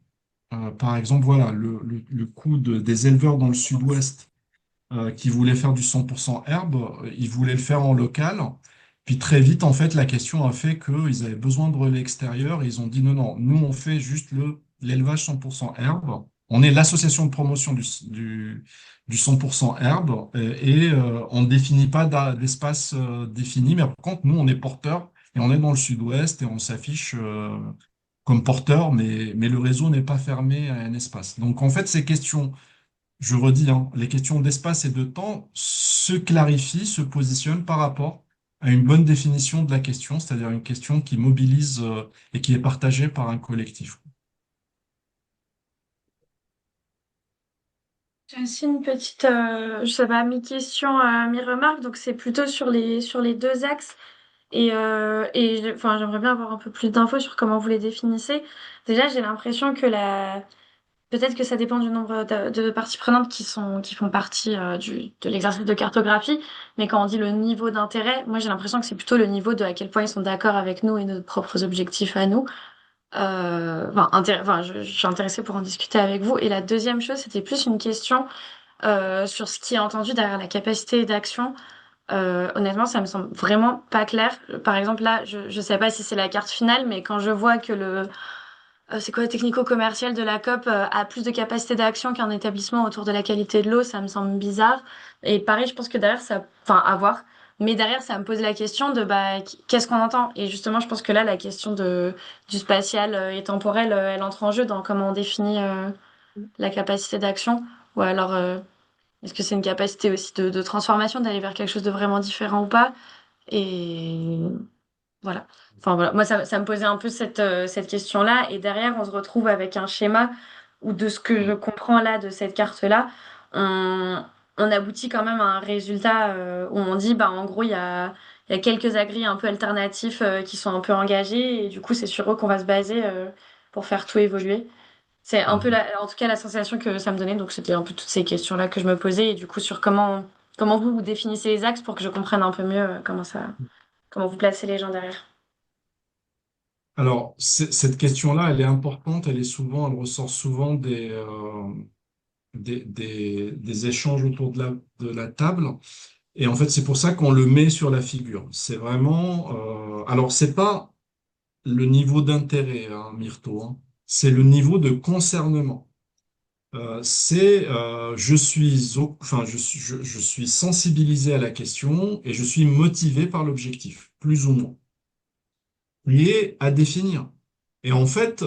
Par exemple, voilà, le coup des éleveurs dans le sud-ouest qui voulaient faire du 100% herbe, ils voulaient le faire en local. Puis très vite, en fait, la question a fait qu'ils avaient besoin de relais extérieurs. Et ils ont dit non, non, nous, on fait juste l'élevage 100% herbe. On est l'association de promotion du 100% herbe on ne définit pas d'espace défini. Mais par contre, nous, on est porteur et on est dans le sud-ouest et on s'affiche comme porteur, mais le réseau n'est pas fermé à un espace. Donc, en fait, ces questions je redis, hein, les questions d'espace et de temps se clarifient, se positionnent par rapport à une bonne définition de la question, c'est-à-dire une question qui mobilise et qui est partagée par un collectif. J'ai aussi une petite, je sais pas, mi-question, mi-remarque, donc c'est plutôt sur les deux axes. Enfin, j'aimerais bien avoir un peu plus d'infos sur comment vous les définissez. Déjà, j'ai l'impression que peut-être que ça dépend du nombre de parties prenantes qui font partie de l'exercice de cartographie, mais quand on dit le niveau d'intérêt, moi j'ai l'impression que c'est plutôt le niveau de à quel point ils sont d'accord avec nous et nos propres objectifs à nous. je suis intéressée pour en discuter avec vous. Et la deuxième chose, c'était plus une question sur ce qui est entendu derrière la capacité d'action. Honnêtement, ça me semble vraiment pas clair. Par exemple, là, je sais pas si c'est la carte finale, mais quand je vois que c'est quoi, le technico-commercial de la COP a plus de capacité d'action qu'un établissement autour de la qualité de l'eau, ça me semble bizarre. Et pareil, je pense que derrière, enfin, à voir. Mais derrière, ça me pose la question de, bah, qu'est-ce qu'on entend? Et justement, je pense que là, la question du spatial et temporel, elle entre en jeu dans comment on définit la capacité d'action. Ou alors, est-ce que c'est une capacité aussi de transformation, d'aller vers quelque chose de vraiment différent ou pas? Et voilà. Enfin voilà, moi ça me posait un peu cette question-là. Et derrière, on se retrouve avec un schéma où de ce que je comprends là de cette carte-là, on, on aboutit quand même à un résultat où on dit, bah en gros, il y a quelques agris un peu alternatifs qui sont un peu engagés. Et du coup, c'est sur eux qu'on va se baser pour faire tout évoluer. C'est un peu, en tout cas, la sensation que ça me donnait. Donc, c'était un peu toutes ces questions-là que je me posais. Et du coup, sur comment vous définissez les axes pour que je comprenne un peu mieux comment vous placez les gens derrière. Alors, cette question-là, elle est importante, elle ressort souvent des échanges autour de la table. Et en fait, c'est pour ça qu'on le met sur la figure. C'est vraiment, alors c'est pas le niveau d'intérêt, hein, Myrto, hein. C'est le niveau de concernement. Je suis sensibilisé à la question et je suis motivé par l'objectif, plus ou moins, lié à définir. Et en fait,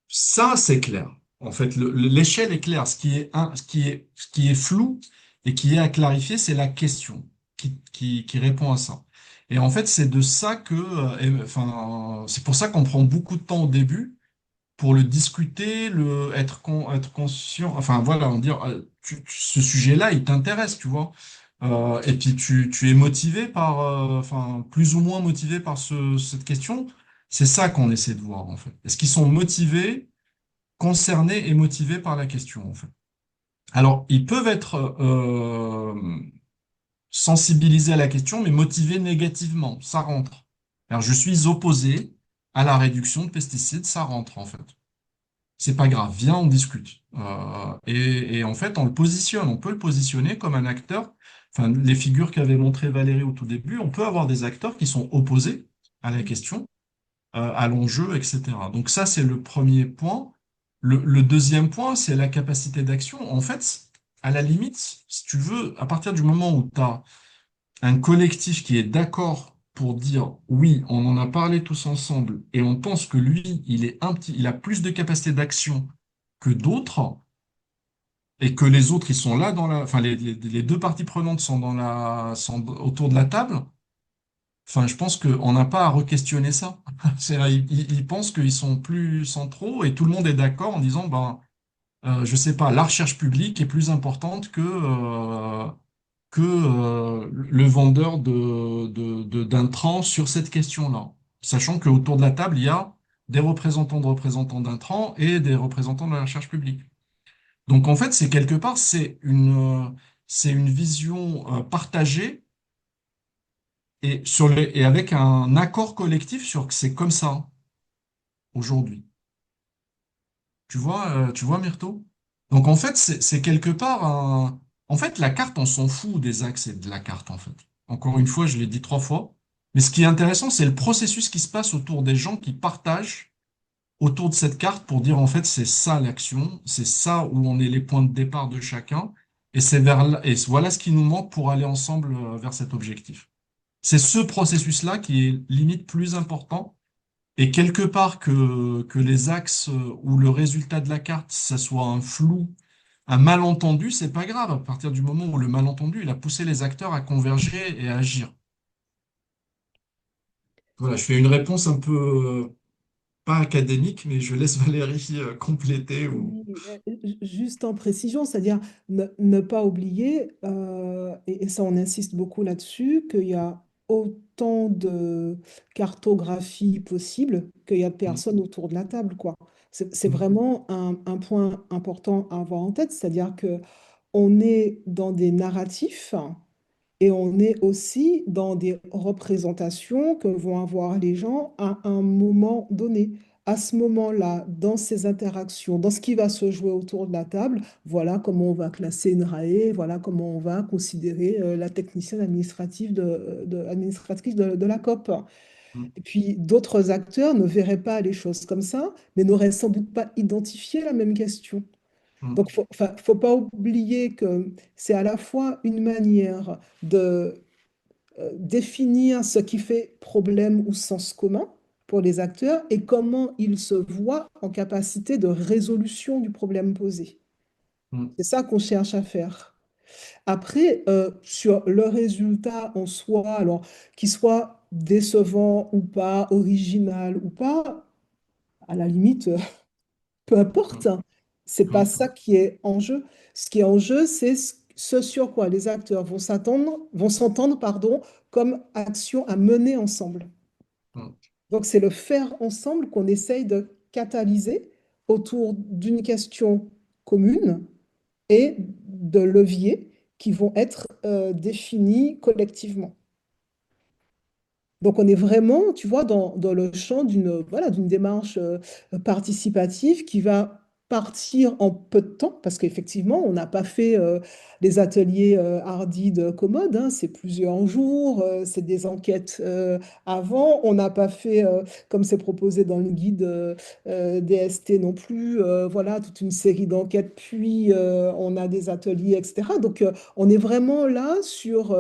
ça, c'est clair. En fait, l'échelle est claire. Ce qui est flou et qui est à clarifier, c'est la question qui répond à ça. Et en fait, c'est de ça enfin, c'est pour ça qu'on prend beaucoup de temps au début pour le discuter, être conscient. Enfin, voilà, on dire, ce sujet-là, il t'intéresse, tu vois. Et puis, tu es motivé enfin, plus ou moins motivé par cette question. C'est ça qu'on essaie de voir, en fait. Est-ce qu'ils sont motivés, concernés et motivés par la question, en fait. Alors, ils peuvent être sensibilisés à la question, mais motivés négativement. Ça rentre. Alors, je suis opposé à la réduction de pesticides, ça rentre, en fait. C'est pas grave, viens, on discute. Et en fait, on peut le positionner comme un acteur. Enfin, les figures qu'avait montré Valérie au tout début, on peut avoir des acteurs qui sont opposés à la question, à l'enjeu, etc. Donc ça, c'est le premier point. Le deuxième point, c'est la capacité d'action. En fait, à la limite, si tu veux, à partir du moment où tu as un collectif qui est d'accord pour dire oui, on en a parlé tous ensemble et on pense que lui, il a plus de capacité d'action que d'autres et que les autres, ils sont là enfin, les deux parties prenantes sont autour de la table. Enfin, je pense qu'on n'a pas à re-questionner ça. Ils pensent qu'ils sont plus centraux et tout le monde est d'accord en disant, ben, je sais pas, la recherche publique est plus importante que le vendeur d'intrants sur cette question-là. Sachant qu'autour de la table, il y a des représentants d'intrants et des représentants de la recherche publique. Donc en fait, c'est quelque part, c'est une vision partagée et avec un accord collectif sur que c'est comme ça aujourd'hui. Tu vois, Myrto? Donc en fait, c'est quelque part En fait, la carte, on s'en fout des axes et de la carte, en fait. Encore une fois, je l'ai dit 3 fois. Mais ce qui est intéressant, c'est le processus qui se passe autour des gens qui partagent autour de cette carte pour dire, en fait, c'est ça l'action, c'est ça où on est les points de départ de chacun, et et voilà ce qui nous manque pour aller ensemble vers cet objectif. C'est ce processus-là qui est limite plus important et quelque part que les axes ou le résultat de la carte, ça soit un flou, un malentendu, c'est pas grave à partir du moment où le malentendu, il a poussé les acteurs à converger et à agir. Voilà, je fais une réponse un peu pas académique, mais je laisse Valérie compléter ou... Oui, juste en précision, c'est-à-dire ne pas oublier, et ça on insiste beaucoup là-dessus, qu'il y a autant de cartographie possible qu'il y a de Mm, personnes autour de la table, quoi. C'est mm, vraiment un point important à avoir en tête, c'est-à-dire que on est dans des narratifs et on est aussi dans des représentations que vont avoir les gens à un moment donné. À ce moment-là, dans ces interactions, dans ce qui va se jouer autour de la table, voilà comment on va classer une RAE, voilà comment on va considérer la technicienne administrative administratrice de la COP. Mm. Et puis d'autres acteurs ne verraient pas les choses comme ça, mais n'auraient sans doute pas identifié la même question. Mm. Donc, faut pas oublier que c'est à la fois une manière de définir ce qui fait problème ou sens commun pour les acteurs et comment ils se voient en capacité de résolution du problème posé. Mm. C'est ça qu'on cherche à faire. Après, sur le résultat en soi, alors qu'il soit décevant ou pas, original ou pas, à la limite, peu importe, hein. C'est pas Mm. ça qui est en jeu. Ce qui est en jeu, c'est ce sur quoi les acteurs vont s'entendre, pardon, comme action à mener ensemble. Mm. Donc, c'est le faire ensemble qu'on essaye de catalyser autour d'une question commune et de leviers qui vont être définis collectivement. Donc, on est vraiment, tu vois, dans le champ d'une démarche participative qui va partir en peu de temps, parce qu'effectivement, on n'a pas fait les ateliers hardis de Commode, hein, c'est plusieurs jours, c'est des enquêtes avant. On n'a pas fait, comme c'est proposé dans le guide DST non plus, voilà, toute une série d'enquêtes, puis on a des ateliers, etc. Donc, on est vraiment là sur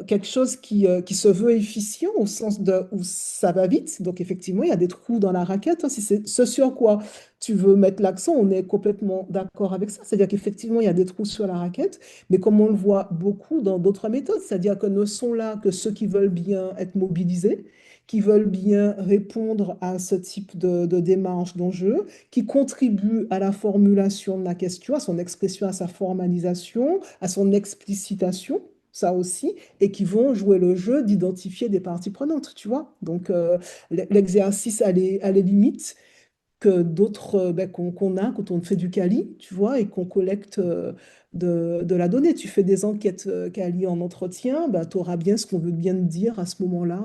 quelque chose qui se veut efficient au sens de où ça va vite. Donc, effectivement, il y a des trous dans la raquette, hein. Si c'est ce sur quoi tu veux mettre l'accent, on est complètement d'accord avec ça. C'est-à-dire qu'effectivement, il y a des trous sur la raquette, mais comme on le voit beaucoup dans d'autres méthodes, c'est-à-dire que ne sont là que ceux qui veulent bien être mobilisés, qui veulent bien répondre à ce type de démarche d'enjeu, qui contribuent à la formulation de la question, à son expression, à sa formalisation, à son explicitation, ça aussi, et qui vont jouer le jeu d'identifier des parties prenantes, tu vois. Donc, l'exercice a les limites que d'autres ben, qu'on a quand on fait du Cali, tu vois, et qu'on collecte de la donnée. Tu fais des enquêtes Cali en entretien, ben, tu auras bien ce qu'on veut bien te dire à ce moment-là.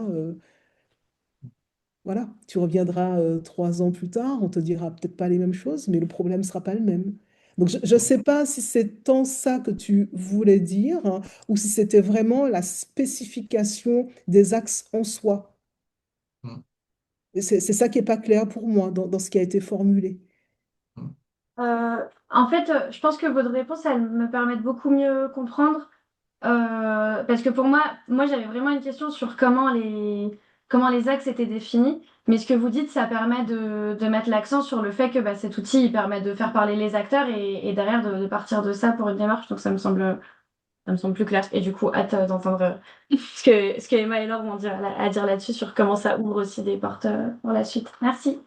Voilà, tu reviendras 3 ans plus tard, on te dira peut-être pas les mêmes choses, mais le problème ne sera pas le même. Donc, je ne sais pas si c'est tant ça que tu voulais dire, hein, ou si c'était vraiment la spécification des axes en soi. Mm. Et c'est ça qui n'est pas clair pour moi dans ce qui a été formulé. Mm. En fait, je pense que votre réponse, elle me permet de beaucoup mieux comprendre. Parce que pour moi j'avais vraiment une question sur comment les axes étaient définis. Mais ce que vous dites, ça permet de mettre l'accent sur le fait que bah, cet outil il permet de faire parler les acteurs et derrière de partir de ça pour une démarche. Donc ça me semble plus clair. Et du coup, hâte d'entendre ce que Emma et Laure vont dire, à dire là-dessus sur comment ça ouvre aussi des portes pour la suite. Merci.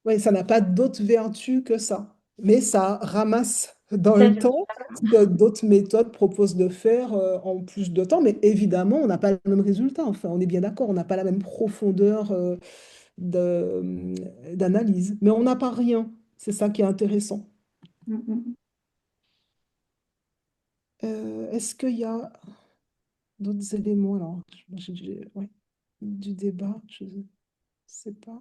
Oui, ça n'a pas d'autre vertu que ça. Mais ça ramasse dans Ça le dure. temps ce que d'autres méthodes proposent de faire en plus de temps. Mais évidemment, on n'a pas le même résultat. Enfin, on est bien d'accord, on n'a pas la même profondeur d'analyse. Mais on n'a pas rien. C'est ça qui est intéressant. Mm. Est-ce qu'il y a d'autres éléments alors, ouais, du débat? Je ne sais pas.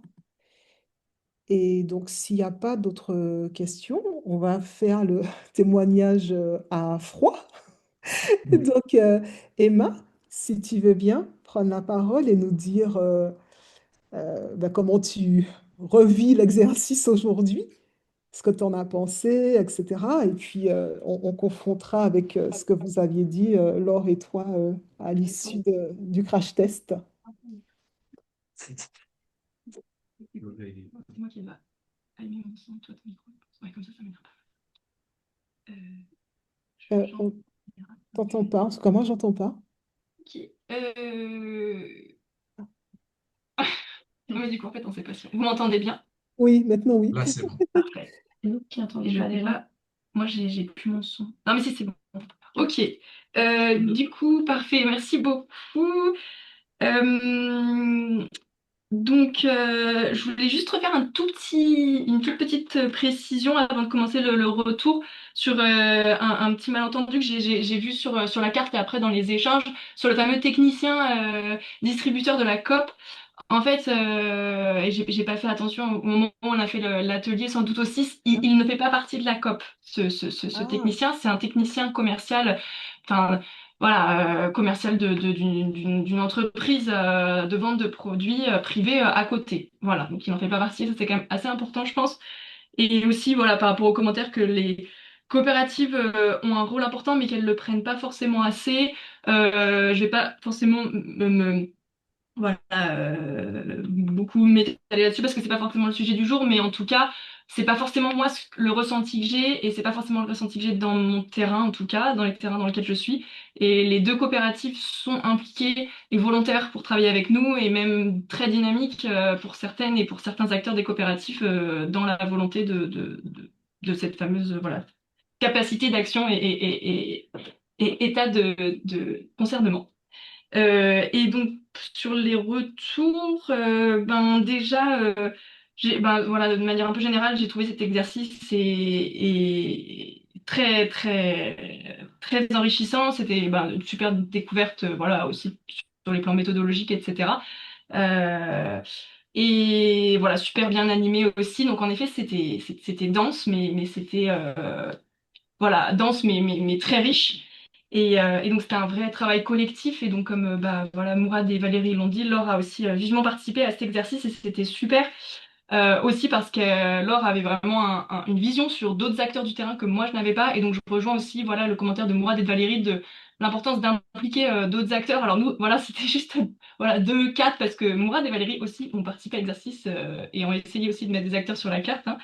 Et donc, s'il n'y a pas d'autres questions, on va faire le témoignage à froid. Mm. Donc, Emma, si tu veux bien prendre la parole et nous dire ben, comment tu revis l'exercice aujourd'hui, ce que tu en as pensé, etc. Et puis, on confrontera avec ce que vous aviez dit, Laure et toi, à l'issue du crash test. C'est moi qui va allumer mon son, toi ton micro. Ouais, comme ça m'énerve pas. J'entends. On t'entend pas, en tout cas, moi, j'entends pas. Ok. Mais du coup, en fait, on sait pas si... Vous m'entendez bien? Oui, maintenant, oui. Là, c'est bon. Parfait. Qui entend Et je pas sais déjà. pas. Moi, j'ai plus mon son. Non, mais si, c'est bon. Ok. Du coup, parfait. Merci beaucoup. Euh, Donc, je voulais juste refaire une toute petite précision avant de commencer le retour sur un petit malentendu que j'ai vu sur la carte et après dans les échanges sur le fameux technicien distributeur de la COP. En fait, et j'ai pas fait attention au moment où on a fait l'atelier, sans doute aussi, il ne fait pas partie de la COP. Ce Ah, technicien, c'est un technicien commercial, enfin voilà, commercial d'une entreprise de vente de produits privés à côté. Voilà, donc il n'en fait pas partie. Ça c'est quand même assez important, je pense. Et aussi, voilà, par rapport aux commentaires que les coopératives ont un rôle important, mais qu'elles le prennent pas forcément assez. Je vais pas forcément voilà, beaucoup m'étaler là-dessus parce que c'est pas forcément le sujet du jour, mais en tout cas, c'est pas forcément moi le ressenti que j'ai et c'est pas forcément le ressenti que j'ai dans mon terrain, en tout cas, dans les terrains dans lesquels je suis. Et les deux coopératives sont impliquées et volontaires pour travailler avec nous et même très dynamiques pour certaines et pour certains acteurs des coopératives dans la volonté de cette fameuse voilà, capacité d'action et état de concernement. Et donc sur les retours, ben déjà, ben voilà, de manière un peu générale, j'ai trouvé cet exercice et très très très enrichissant. C'était ben, une super découverte, voilà, aussi sur les plans méthodologiques, etc. Euh, et voilà, super bien animé aussi. Donc en effet, c'était dense, mais c'était voilà, dense mais très riche. Et donc c'était un vrai travail collectif. Et donc comme bah, voilà, Mourad et Valérie l'ont dit, Laure a aussi vivement participé à cet exercice et c'était super. Aussi parce que Laure avait vraiment une vision sur d'autres acteurs du terrain que moi je n'avais pas. Et donc je rejoins aussi voilà, le commentaire de Mourad et de Valérie de l'importance d'impliquer d'autres acteurs. Alors nous, voilà, c'était juste voilà, deux, quatre, parce que Mourad et Valérie aussi ont participé à l'exercice et ont essayé aussi de mettre des acteurs sur la carte. Hein.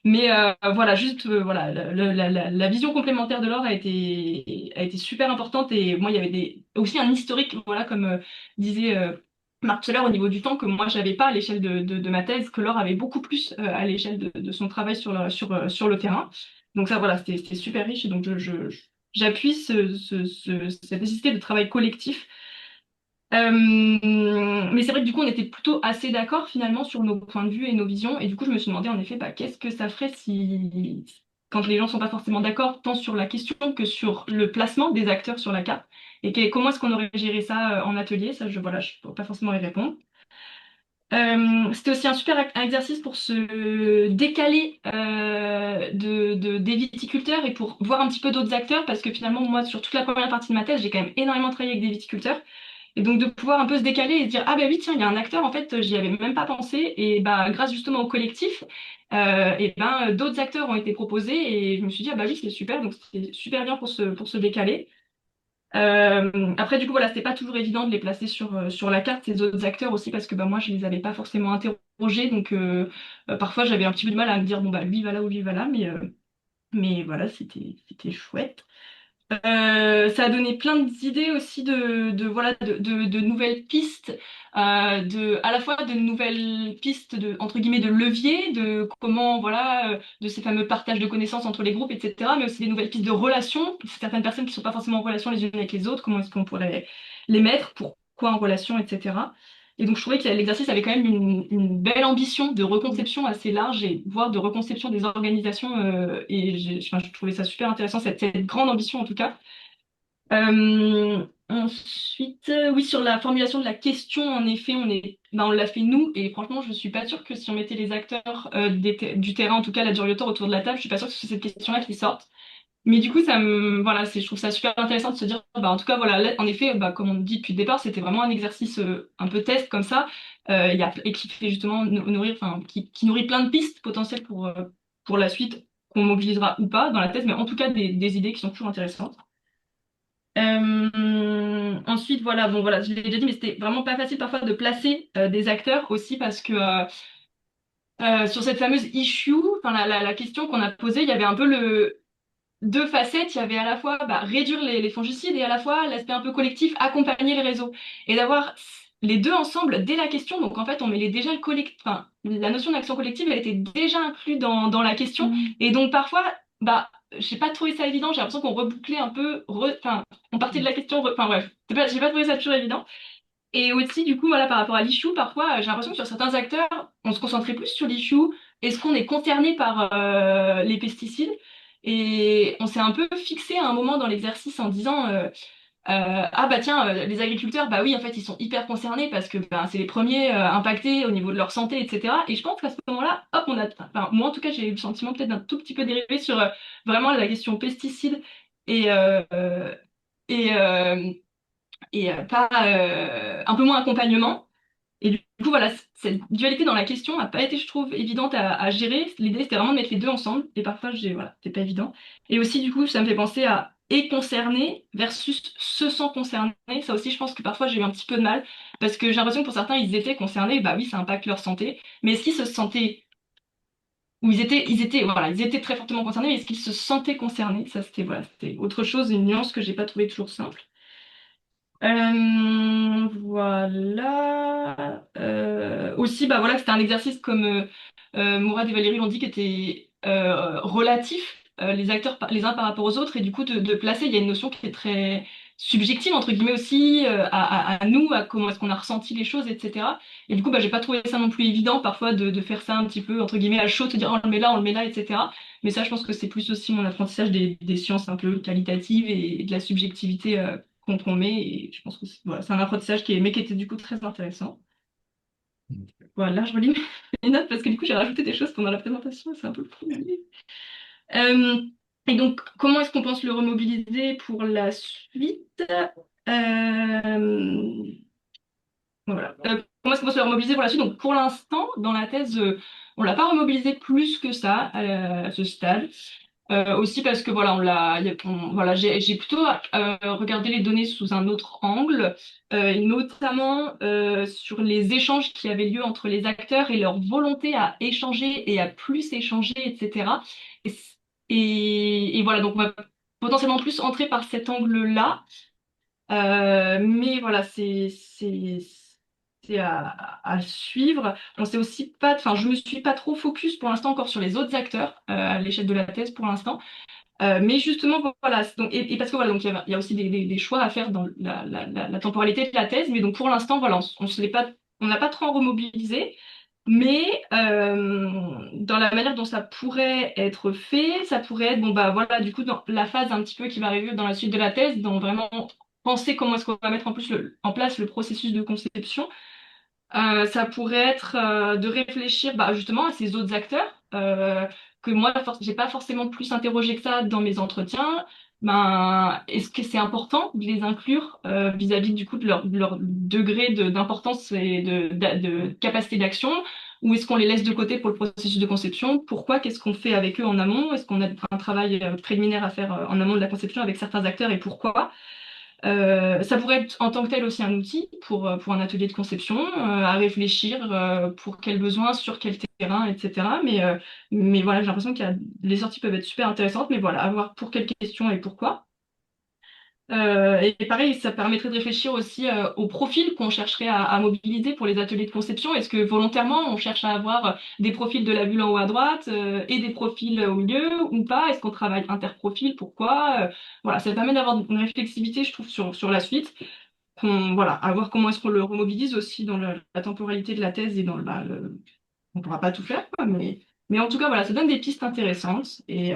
Mais voilà, juste voilà, la vision complémentaire de l'or a été super importante et moi il y avait aussi un historique, voilà, comme disait Marc tout à l'heure au niveau du temps que moi j'avais pas à l'échelle de ma thèse, que l'or avait beaucoup plus à l'échelle de son travail sur le terrain. Donc ça voilà, c'était super riche et donc j'appuie cette nécessité de travail collectif mais c'est vrai que du coup, on était plutôt assez d'accord finalement sur nos points de vue et nos visions. Et du coup, je me suis demandé en effet, bah, qu'est-ce que ça ferait si, quand les gens sont pas forcément d'accord, tant sur la question que sur le placement des acteurs sur la carte. Et comment est-ce qu'on aurait géré ça en atelier? Ça, voilà, je peux pas forcément y répondre. C'était aussi un super exercice pour se décaler des viticulteurs et pour voir un petit peu d'autres acteurs parce que finalement, moi, sur toute la première partie de ma thèse, j'ai quand même énormément travaillé avec des viticulteurs. Et donc de pouvoir un peu se décaler et se dire, ah bah oui, tiens, il y a un acteur, en fait, j'y avais même pas pensé. Et bah grâce justement au collectif, et ben d'autres acteurs ont été proposés et je me suis dit, ah bah oui, c'est super, donc c'était super bien pour se décaler. Après, du coup, voilà, c'était pas toujours évident de les placer sur la carte, ces autres acteurs aussi, parce que bah, moi, je les avais pas forcément interrogés. Donc, parfois, j'avais un petit peu de mal à me dire, bon, bah, lui va là ou lui va là, mais voilà, c'était chouette. Ça a donné plein d'idées aussi voilà de nouvelles pistes à la fois de nouvelles pistes de entre guillemets de levier de comment voilà de ces fameux partages de connaissances entre les groupes etc mais aussi des nouvelles pistes de relations certaines personnes qui sont pas forcément en relation les unes avec les autres comment est-ce qu'on pourrait les mettre pourquoi en relation etc et donc je trouvais que l'exercice avait quand même une belle ambition de reconception assez large et voire de reconception des organisations et enfin, je trouvais ça super intéressant cette grande ambition en tout cas. Ensuite, oui, sur la formulation de la question, en effet, on l'a fait nous, et franchement, je suis pas sûre que si on mettait les acteurs du terrain, en tout cas la Duriator autour de la table, je suis pas sûre que c'est cette question-là qui sorte. Mais du coup, voilà, je trouve ça super intéressant de se dire, bah, en tout cas, voilà, là, en effet, bah, comme on dit depuis le départ, c'était vraiment un exercice un peu test comme ça, et qui fait justement nourrir, enfin, qui nourrit plein de pistes potentielles pour la suite qu'on mobilisera ou pas dans la thèse, mais en tout cas des idées qui sont toujours intéressantes. Ensuite, voilà, bon voilà, je l'ai déjà dit, mais c'était vraiment pas facile parfois de placer des acteurs aussi parce que sur cette fameuse issue, enfin la question qu'on a posée, il y avait un peu deux facettes. Il y avait à la fois bah, réduire les fongicides et à la fois l'aspect un peu collectif, accompagner les réseaux et d'avoir les deux ensemble dès la question. Donc en fait, on mêlait déjà le collectif, enfin la notion d'action collective, elle était déjà inclue dans la question et donc parfois, bah j'ai pas trouvé ça évident. J'ai l'impression qu'on rebouclait un peu, enfin on partait de la question, enfin bref, j'ai pas trouvé ça toujours évident. Et aussi, du coup, voilà, par rapport à l'issue, parfois, j'ai l'impression que sur certains acteurs, on se concentrait plus sur l'issue. Est-ce qu'on est concerné par les pesticides? Et on s'est un peu fixé à un moment dans l'exercice en disant ah bah tiens, les agriculteurs, bah oui, en fait, ils sont hyper concernés parce que bah, c'est les premiers impactés au niveau de leur santé, etc. Et je pense qu'à ce moment-là, hop, enfin, moi en tout cas, j'ai eu le sentiment peut-être d'un tout petit peu dérivé sur vraiment la question pesticides et, euh, euh, et, euh, pas un peu moins accompagnement. Et du coup, voilà, cette dualité dans la question n'a pas été, je trouve, évidente à gérer. L'idée, c'était vraiment de mettre les deux ensemble. Et parfois, voilà, c'était pas évident. Et aussi, du coup, ça me fait penser à et concerné versus se sent concerné. Ça aussi, je pense que parfois, j'ai eu un petit peu de mal. Parce que j'ai l'impression que pour certains, ils étaient concernés. Bah oui, ça impacte leur santé. Mais est-ce qu'ils se sentaient, ou voilà, ils étaient très fortement concernés, mais est-ce qu'ils se sentaient concernés? Ça, c'était, voilà, c'était autre chose, une nuance que j'ai pas trouvé toujours simple. Voilà. Aussi, bah voilà, c'était un exercice comme Mourad et Valérie l'ont dit, qui était relatif, les acteurs les uns par rapport aux autres, et du coup de placer, il y a une notion qui est très subjective entre guillemets aussi à nous, à comment est-ce qu'on a ressenti les choses, etc. Et du coup, bah j'ai pas trouvé ça non plus évident parfois de faire ça un petit peu entre guillemets à chaud, de dire oh, on le met là, etc. Mais ça, je pense que c'est plus aussi mon apprentissage des sciences un peu qualitatives et de la subjectivité. Qu'on met et je pense que voilà, c'est un apprentissage mais qui était du coup très intéressant. Voilà, je relis mes notes parce que du coup j'ai rajouté des choses pendant la présentation, c'est un peu fou. Euh, et donc, comment est-ce qu'on pense le remobiliser pour la suite? Voilà. Comment est-ce qu'on pense le remobiliser pour la suite? Donc, pour l'instant, dans la thèse, on l'a pas remobilisé plus que ça à ce stade. Aussi parce que voilà, voilà, j'ai plutôt regardé les données sous un autre angle, et notamment sur les échanges qui avaient lieu entre les acteurs et leur volonté à échanger et à plus échanger, etc. Et, et voilà, donc on va potentiellement plus entrer par cet angle-là. Mais voilà, c'est à suivre. On sait aussi pas, enfin, je me suis pas trop focus pour l'instant encore sur les autres acteurs à l'échelle de la thèse pour l'instant. Mais justement, voilà. Donc, et parce que voilà, donc il y a aussi des choix à faire dans la temporalité de la thèse. Mais donc pour l'instant, voilà, on se l'est pas, on n'a pas trop remobilisé. Mais dans la manière dont ça pourrait être fait, ça pourrait être, bon bah voilà, du coup, dans la phase un petit peu qui va arriver dans la suite de la thèse, dans vraiment penser comment est-ce qu'on va mettre en place le processus de conception. Ça pourrait être de réfléchir bah, justement à ces autres acteurs que moi, j'ai pas forcément plus interrogé que ça dans mes entretiens. Ben, est-ce que c'est important de les inclure vis-à-vis du coup de leur degré d'importance et de capacité d'action, ou est-ce qu'on les laisse de côté pour le processus de conception? Pourquoi? Qu'est-ce qu'on fait avec eux en amont? Est-ce qu'on a un travail préliminaire à faire en amont de la conception avec certains acteurs et pourquoi? Ça pourrait être en tant que tel aussi un outil pour un atelier de conception, à réfléchir pour quels besoins, sur quel terrain, etc. Mais voilà, j'ai l'impression les sorties peuvent être super intéressantes, mais voilà, à voir pour quelles questions et pourquoi. Et pareil, ça permettrait de réfléchir aussi au profil qu'on chercherait à mobiliser pour les ateliers de conception. Est-ce que volontairement, on cherche à avoir des profils de la bulle en haut à droite et des profils au milieu ou pas? Est-ce qu'on travaille interprofil? Pourquoi? Voilà, ça permet d'avoir une réflexivité, je trouve, sur la suite. Voilà, à voir comment est-ce qu'on le remobilise aussi dans la temporalité de la thèse et dans on pourra pas tout faire, quoi, mais en tout cas, voilà, ça donne des pistes intéressantes et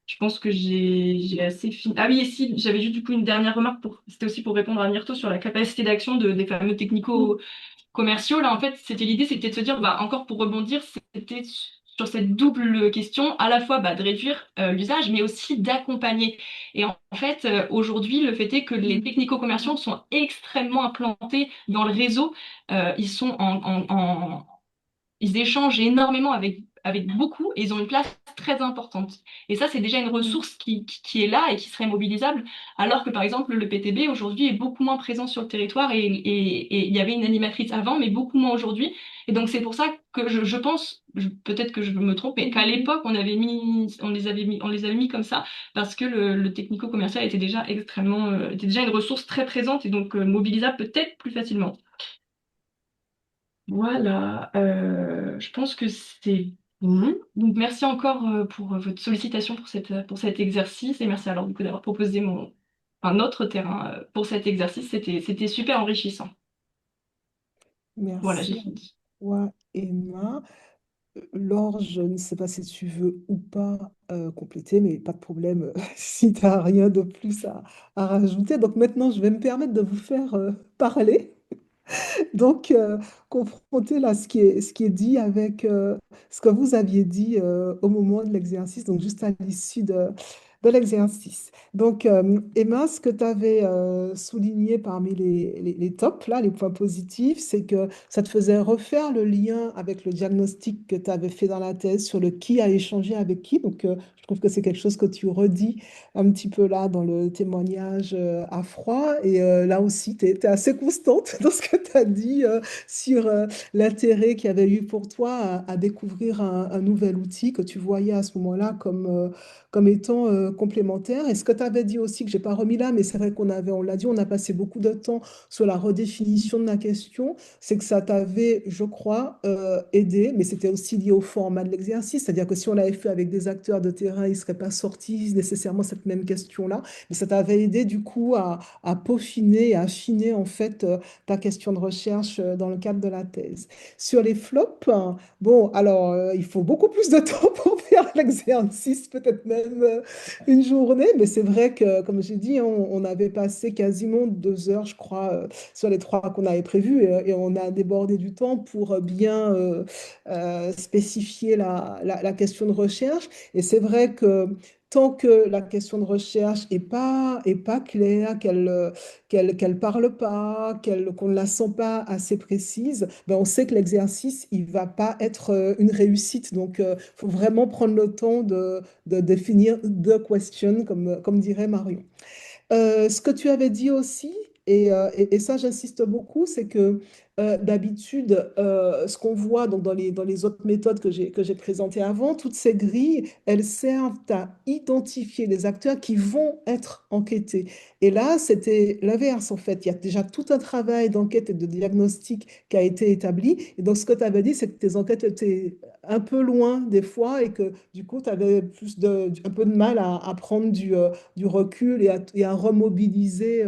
je pense que j'ai assez fini. Ah oui, et si, j'avais juste du coup une dernière remarque c'était aussi pour répondre à Myrto sur la capacité d'action des fameux technico-commerciaux. Là, en fait, c'était de se dire, bah, encore pour rebondir, c'était sur cette double question, à la fois bah, de réduire l'usage, mais aussi d'accompagner. Et en fait, aujourd'hui, le fait est que les technico-commerciaux sont extrêmement implantés dans le réseau. Ils sont ils échangent énormément avec beaucoup et ils ont une place très importante. Et ça, c'est déjà une ressource qui est là et qui serait mobilisable, alors que par exemple, le PTB aujourd'hui est beaucoup moins présent sur le territoire et il y avait une animatrice avant, mais beaucoup moins aujourd'hui. Et donc, c'est pour ça que je pense, peut-être que je me trompe, mais qu'à l'époque, on les avait mis comme ça parce que le technico-commercial était déjà une ressource très présente et donc mobilisable peut-être plus facilement. Voilà, je pense que c'est bon. Donc merci encore pour votre sollicitation pour cet exercice et merci alors du coup d'avoir proposé un autre terrain pour cet exercice. C'était super enrichissant. Voilà, j'ai Merci à fini. toi, Emma. Laure, je ne sais pas si tu veux ou pas compléter, mais pas de problème si tu n'as rien de plus à rajouter. Donc maintenant, je vais me permettre de vous faire parler. Donc, confronter là ce qui est dit avec ce que vous aviez dit au moment de l'exercice, donc juste à l'issue de l'exercice. Donc, Emma, ce que tu avais souligné parmi les tops, là, les points positifs, c'est que ça te faisait refaire le lien avec le diagnostic que tu avais fait dans la thèse sur le qui a échangé avec qui. Donc, je trouve que c'est quelque chose que tu redis un petit peu là dans le témoignage à froid. Et là aussi, tu es assez constante dans ce que tu as dit sur l'intérêt qu'il y avait eu pour toi à découvrir un nouvel outil que tu voyais à ce moment-là comme étant complémentaire. Et ce que tu avais dit aussi, que j'ai pas remis là, mais c'est vrai on l'a dit, on a passé beaucoup de temps sur la redéfinition de la question, c'est que ça t'avait, je crois, aidé, mais c'était aussi lié au format de l'exercice, c'est-à-dire que si on l'avait fait avec des acteurs de terrain, ils ne seraient pas sortis nécessairement cette même question-là, mais ça t'avait aidé du coup à peaufiner et à affiner en fait ta question de recherche dans le cadre de la thèse. Sur les flops, hein, bon, alors il faut beaucoup plus de temps pour faire l'exercice, peut-être même une journée, mais c'est vrai que, comme j'ai dit, hein, on avait passé quasiment 2 heures, je crois, sur les trois qu'on avait prévus, et on a débordé du temps pour bien spécifier la question de recherche. Et c'est vrai que tant que la question de recherche est pas claire, qu'elle parle pas, qu'on ne la sent pas assez précise, ben on sait que l'exercice, il va pas être une réussite. Donc, il faut vraiment prendre le temps de définir the question, comme dirait Marion. Ce que tu avais dit aussi, et ça j'insiste beaucoup, c'est que d'habitude, ce qu'on voit donc dans les autres méthodes que j'ai présentées avant, toutes ces grilles, elles servent à identifier les acteurs qui vont être enquêtés. Et là, c'était l'inverse en fait. Il y a déjà tout un travail d'enquête et de diagnostic qui a été établi. Et donc, ce que tu avais dit, c'est que tes enquêtes étaient un peu loin des fois et que du coup, tu avais un peu de mal à prendre du recul et à remobiliser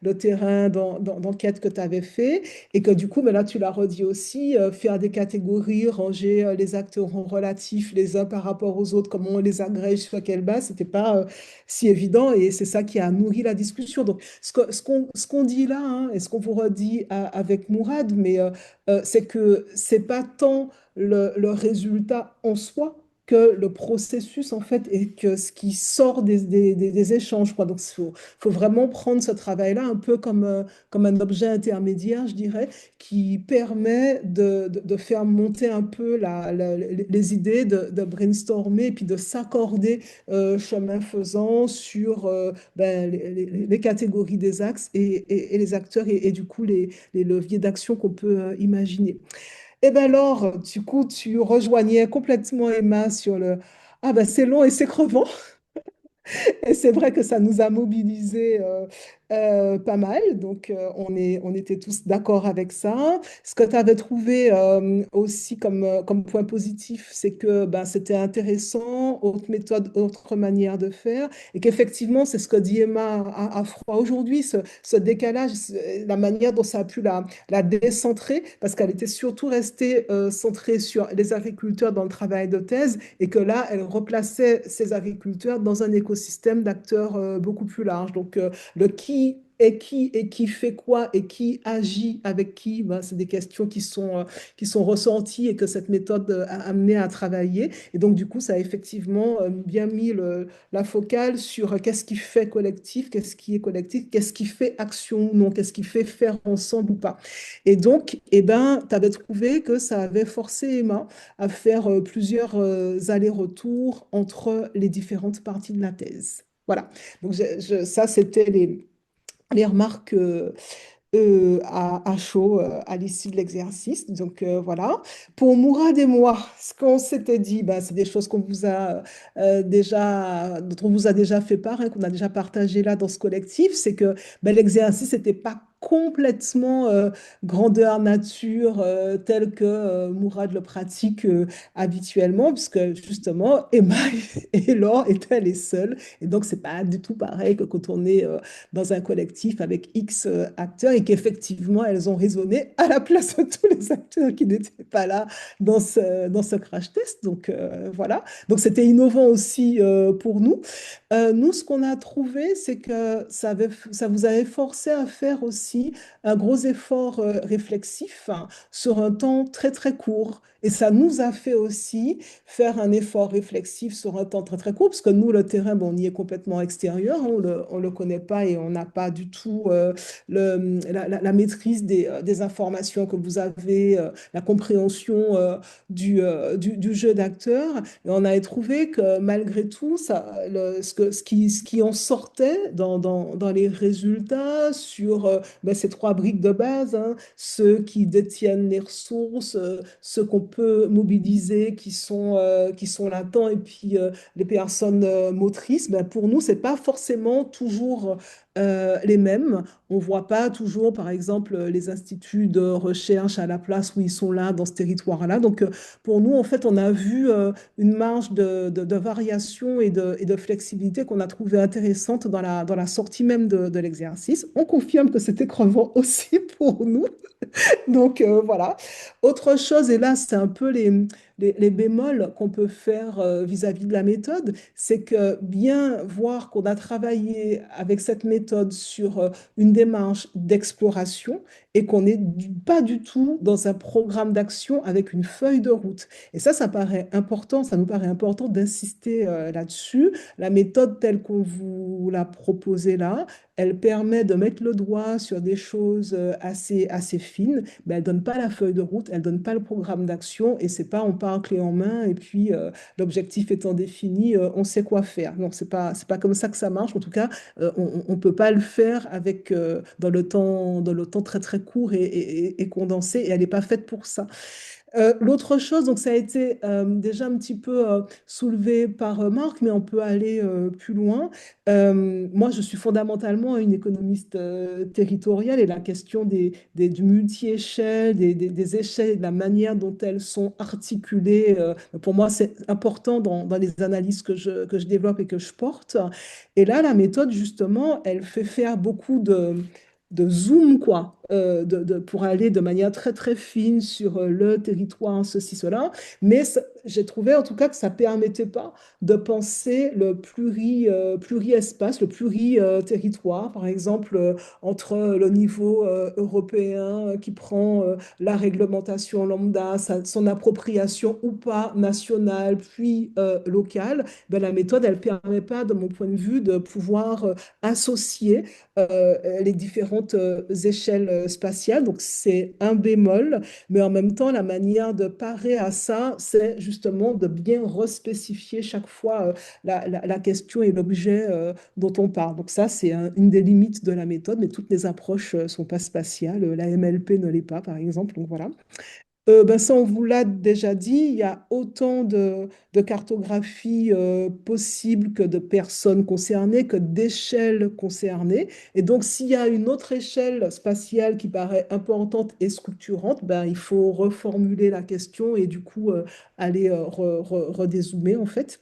le terrain d'enquête que tu avais fait. Et que du coup, ben là, tu l'as redit aussi, faire des catégories, ranger les acteurs en relatif les uns par rapport aux autres, comment on les agrège, sur quelle base, c'était pas si évident. Et c'est ça qui a nourri la discussion. Donc, ce qu'on dit là, hein, et ce qu'on vous redit avec Mourad, mais c'est que c'est pas tant le résultat en soi que le processus, en fait, et que ce qui sort des échanges, quoi. Donc, faut vraiment prendre ce travail-là un peu comme un objet intermédiaire, je dirais, qui permet de faire monter un peu les idées, de brainstormer, et puis de s'accorder chemin faisant sur ben, les catégories des axes et les acteurs, et du coup, les leviers d'action qu'on peut imaginer. Eh bien alors, du coup, tu rejoignais complètement Emma sur le Ah ben c'est long et c'est crevant. Et c'est vrai que ça nous a mobilisés pas mal, donc on était tous d'accord avec ça. Ce que tu avais trouvé aussi comme point positif, c'est que ben, c'était intéressant, autre méthode, autre manière de faire, et qu'effectivement, c'est ce que dit Emma à froid aujourd'hui, ce décalage, la manière dont ça a pu la décentrer, parce qu'elle était surtout restée centrée sur les agriculteurs dans le travail de thèse, et que là, elle replaçait ces agriculteurs dans un écosystème d'acteurs beaucoup plus large. Donc, le qui et qui fait quoi et qui agit avec qui, ben, c'est des questions qui sont ressenties et que cette méthode a amené à travailler. Et donc, du coup, ça a effectivement bien mis la focale sur qu'est-ce qui fait collectif, qu'est-ce qui est collectif, qu'est-ce qui fait action ou non, qu'est-ce qui fait faire ensemble ou pas. Et donc, eh ben, tu avais trouvé que ça avait forcé Emma à faire plusieurs allers-retours entre les différentes parties de la thèse. Voilà. Donc, ça, c'était les remarques à chaud à l'issue de l'exercice. Donc voilà. Pour Mourad et moi, ce qu'on s'était dit, bah, c'est des choses qu'on vous a dont on vous a déjà fait part, hein, qu'on a déjà partagé là dans ce collectif, c'est que bah, l'exercice n'était pas complètement grandeur nature tel que Mourad le pratique habituellement, puisque justement, Emma et Laure étaient les seuls. Et donc, c'est pas du tout pareil que quand on est dans un collectif avec X acteurs et qu'effectivement, elles ont raisonné à la place de tous les acteurs qui n'étaient pas là dans ce crash test. Donc, voilà. Donc, c'était innovant aussi pour nous. Nous, ce qu'on a trouvé, c'est que ça vous avait forcé à faire aussi un gros effort réflexif hein, sur un temps très, très court. Et ça nous a fait aussi faire un effort réflexif sur un temps très, très court, parce que nous, le terrain, bon, on y est complètement extérieur, hein, on le connaît pas et on n'a pas du tout la maîtrise des informations que vous avez, la compréhension du jeu d'acteur. Et on avait trouvé que malgré tout, ce qui en sortait dans les résultats sur ben, ces trois briques de base, hein, ceux qui détiennent les ressources, ceux qu'on peut mobiliser, qui sont latents, et puis les personnes motrices, ben, pour nous, c'est pas forcément toujours les mêmes. On voit pas toujours, par exemple, les instituts de recherche à la place où ils sont là, dans ce territoire-là. Donc, pour nous, en fait, on a vu une marge de variation et de flexibilité qu'on a trouvé intéressante dans la sortie même de l'exercice. On confirme que c'était crevant aussi pour nous. Donc voilà. Autre chose, et là c'est un peu les bémols qu'on peut faire vis-à-vis de la méthode, c'est que bien voir qu'on a travaillé avec cette méthode sur une démarche d'exploration et qu'on n'est pas du tout dans un programme d'action avec une feuille de route. Et ça paraît important, ça nous paraît important d'insister là-dessus. La méthode telle qu'on vous l'a proposée là, elle permet de mettre le doigt sur des choses assez fines, mais elle ne donne pas la feuille de route, elle ne donne pas le programme d'action, et c'est pas on part clé en main, et puis l'objectif étant défini, on sait quoi faire. Non, c'est pas comme ça que ça marche. En tout cas, on ne peut pas le faire avec, dans le temps très très court et condensé, et elle n'est pas faite pour ça. L'autre chose, donc ça a été déjà un petit peu soulevé par Marc, mais on peut aller plus loin. Moi, je suis fondamentalement une économiste territoriale et la question du multi-échelle, des échelles et de la manière dont elles sont articulées, pour moi, c'est important dans les analyses que je développe et que je porte. Et là, la méthode, justement, elle fait faire beaucoup de zoom, quoi, pour aller de manière très, très fine sur le territoire, ceci, cela. Mais j'ai trouvé en tout cas que ça ne permettait pas de penser le pluri-espace, le pluri-territoire, par exemple, entre le niveau européen qui prend la réglementation lambda, son appropriation ou pas nationale, puis locale. Ben, la méthode, elle ne permet pas, de mon point de vue, de pouvoir associer les différentes échelles spatiales. Donc, c'est un bémol, mais en même temps, la manière de parer à ça, c'est justement de bien respécifier chaque fois la question et l'objet dont on parle. Donc, ça, c'est une des limites de la méthode, mais toutes les approches ne sont pas spatiales. La MLP ne l'est pas, par exemple. Donc, voilà. Ben ça, on vous l'a déjà dit, il y a autant de cartographies possibles que de personnes concernées, que d'échelles concernées. Et donc, s'il y a une autre échelle spatiale qui paraît importante et structurante, ben, il faut reformuler la question et du coup aller redézoomer en fait.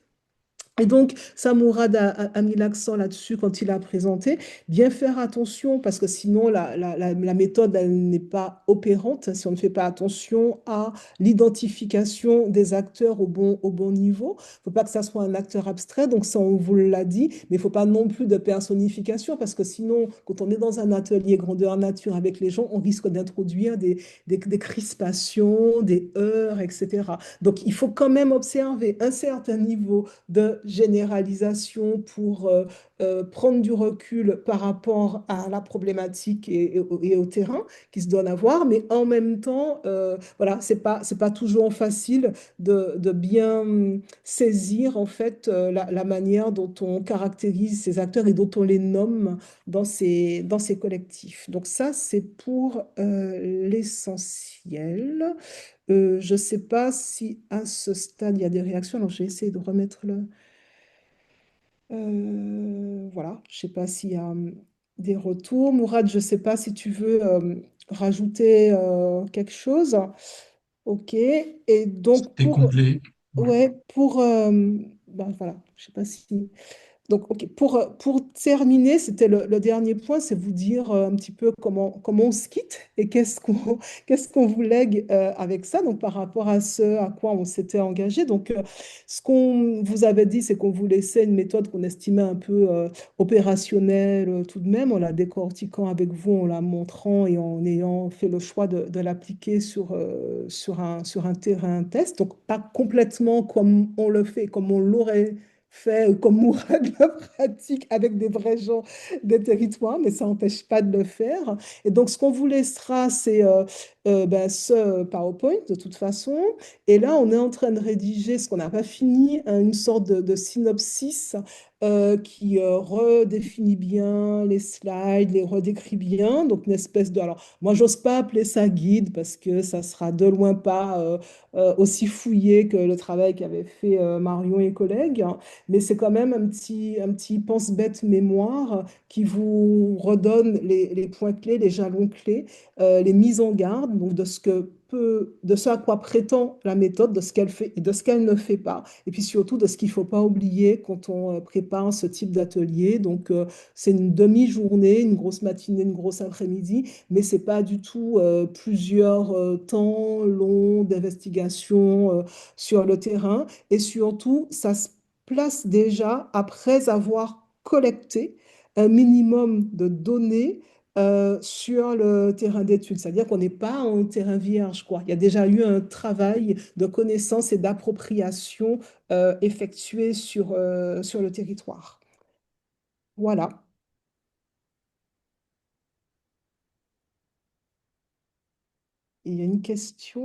Et donc, Samourad a mis l'accent là-dessus quand il a présenté. Bien faire attention, parce que sinon, la méthode, elle n'est pas opérante si on ne fait pas attention à l'identification des acteurs au bon niveau. Il ne faut pas que ça soit un acteur abstrait, donc ça, on vous l'a dit, mais il ne faut pas non plus de personnification, parce que sinon, quand on est dans un atelier grandeur nature avec les gens, on risque d'introduire des crispations, des heurts, etc. Donc, il faut quand même observer un certain niveau de généralisation pour prendre du recul par rapport à la problématique et au terrain qui se donne à voir, mais en même temps, voilà, c'est pas toujours facile de bien saisir en fait la manière dont on caractérise ces acteurs et dont on les nomme dans ces collectifs. Donc ça, c'est pour l'essentiel. Je ne sais pas si à ce stade, il y a des réactions. Alors, j'ai essayé de remettre le... voilà, je ne sais pas s'il y a des retours. Mourad, je ne sais pas si tu veux rajouter quelque chose. OK. Et donc, C'était complet. Ouais. ouais, ben voilà, je sais pas si. Donc, ok, pour terminer, c'était le dernier point, c'est vous dire un petit peu comment on se quitte et qu'est-ce qu'on vous lègue avec ça, donc par rapport à ce à quoi on s'était engagé. Donc, ce qu'on vous avait dit, c'est qu'on vous laissait une méthode qu'on estimait un peu opérationnelle tout de même, en la décortiquant avec vous, en la montrant et en ayant fait le choix de l'appliquer sur un terrain test. Donc, pas complètement comme on le fait, comme on l'aurait fait comme Mourad la pratique avec des vrais gens des territoires, mais ça n'empêche pas de le faire. Et donc, ce qu'on vous laissera, c'est ben, ce PowerPoint de toute façon. Et là, on est en train de rédiger ce qu'on n'a pas fini, hein, une sorte de synopsis qui redéfinit bien les slides, les redécrit bien. Donc, une espèce de... Alors, moi, j'ose pas appeler ça guide parce que ça sera de loin pas aussi fouillé que le travail qu'avaient fait Marion et collègues, hein. Mais c'est quand même un petit pense-bête mémoire qui vous redonne les points clés, les jalons clés, les mises en garde, donc de ce à quoi prétend la méthode, de ce qu'elle fait et de ce qu'elle ne fait pas, et puis surtout de ce qu'il ne faut pas oublier quand on prépare ce type d'atelier. Donc, c'est une demi-journée, une grosse matinée, une grosse après-midi, mais c'est pas du tout plusieurs temps longs d'investigation sur le terrain. Et surtout, ça se place déjà après avoir collecté un minimum de données sur le terrain d'étude. C'est-à-dire qu'on n'est pas en terrain vierge, quoi. Il y a déjà eu un travail de connaissance et d'appropriation effectué sur le territoire. Voilà. Il y a une question.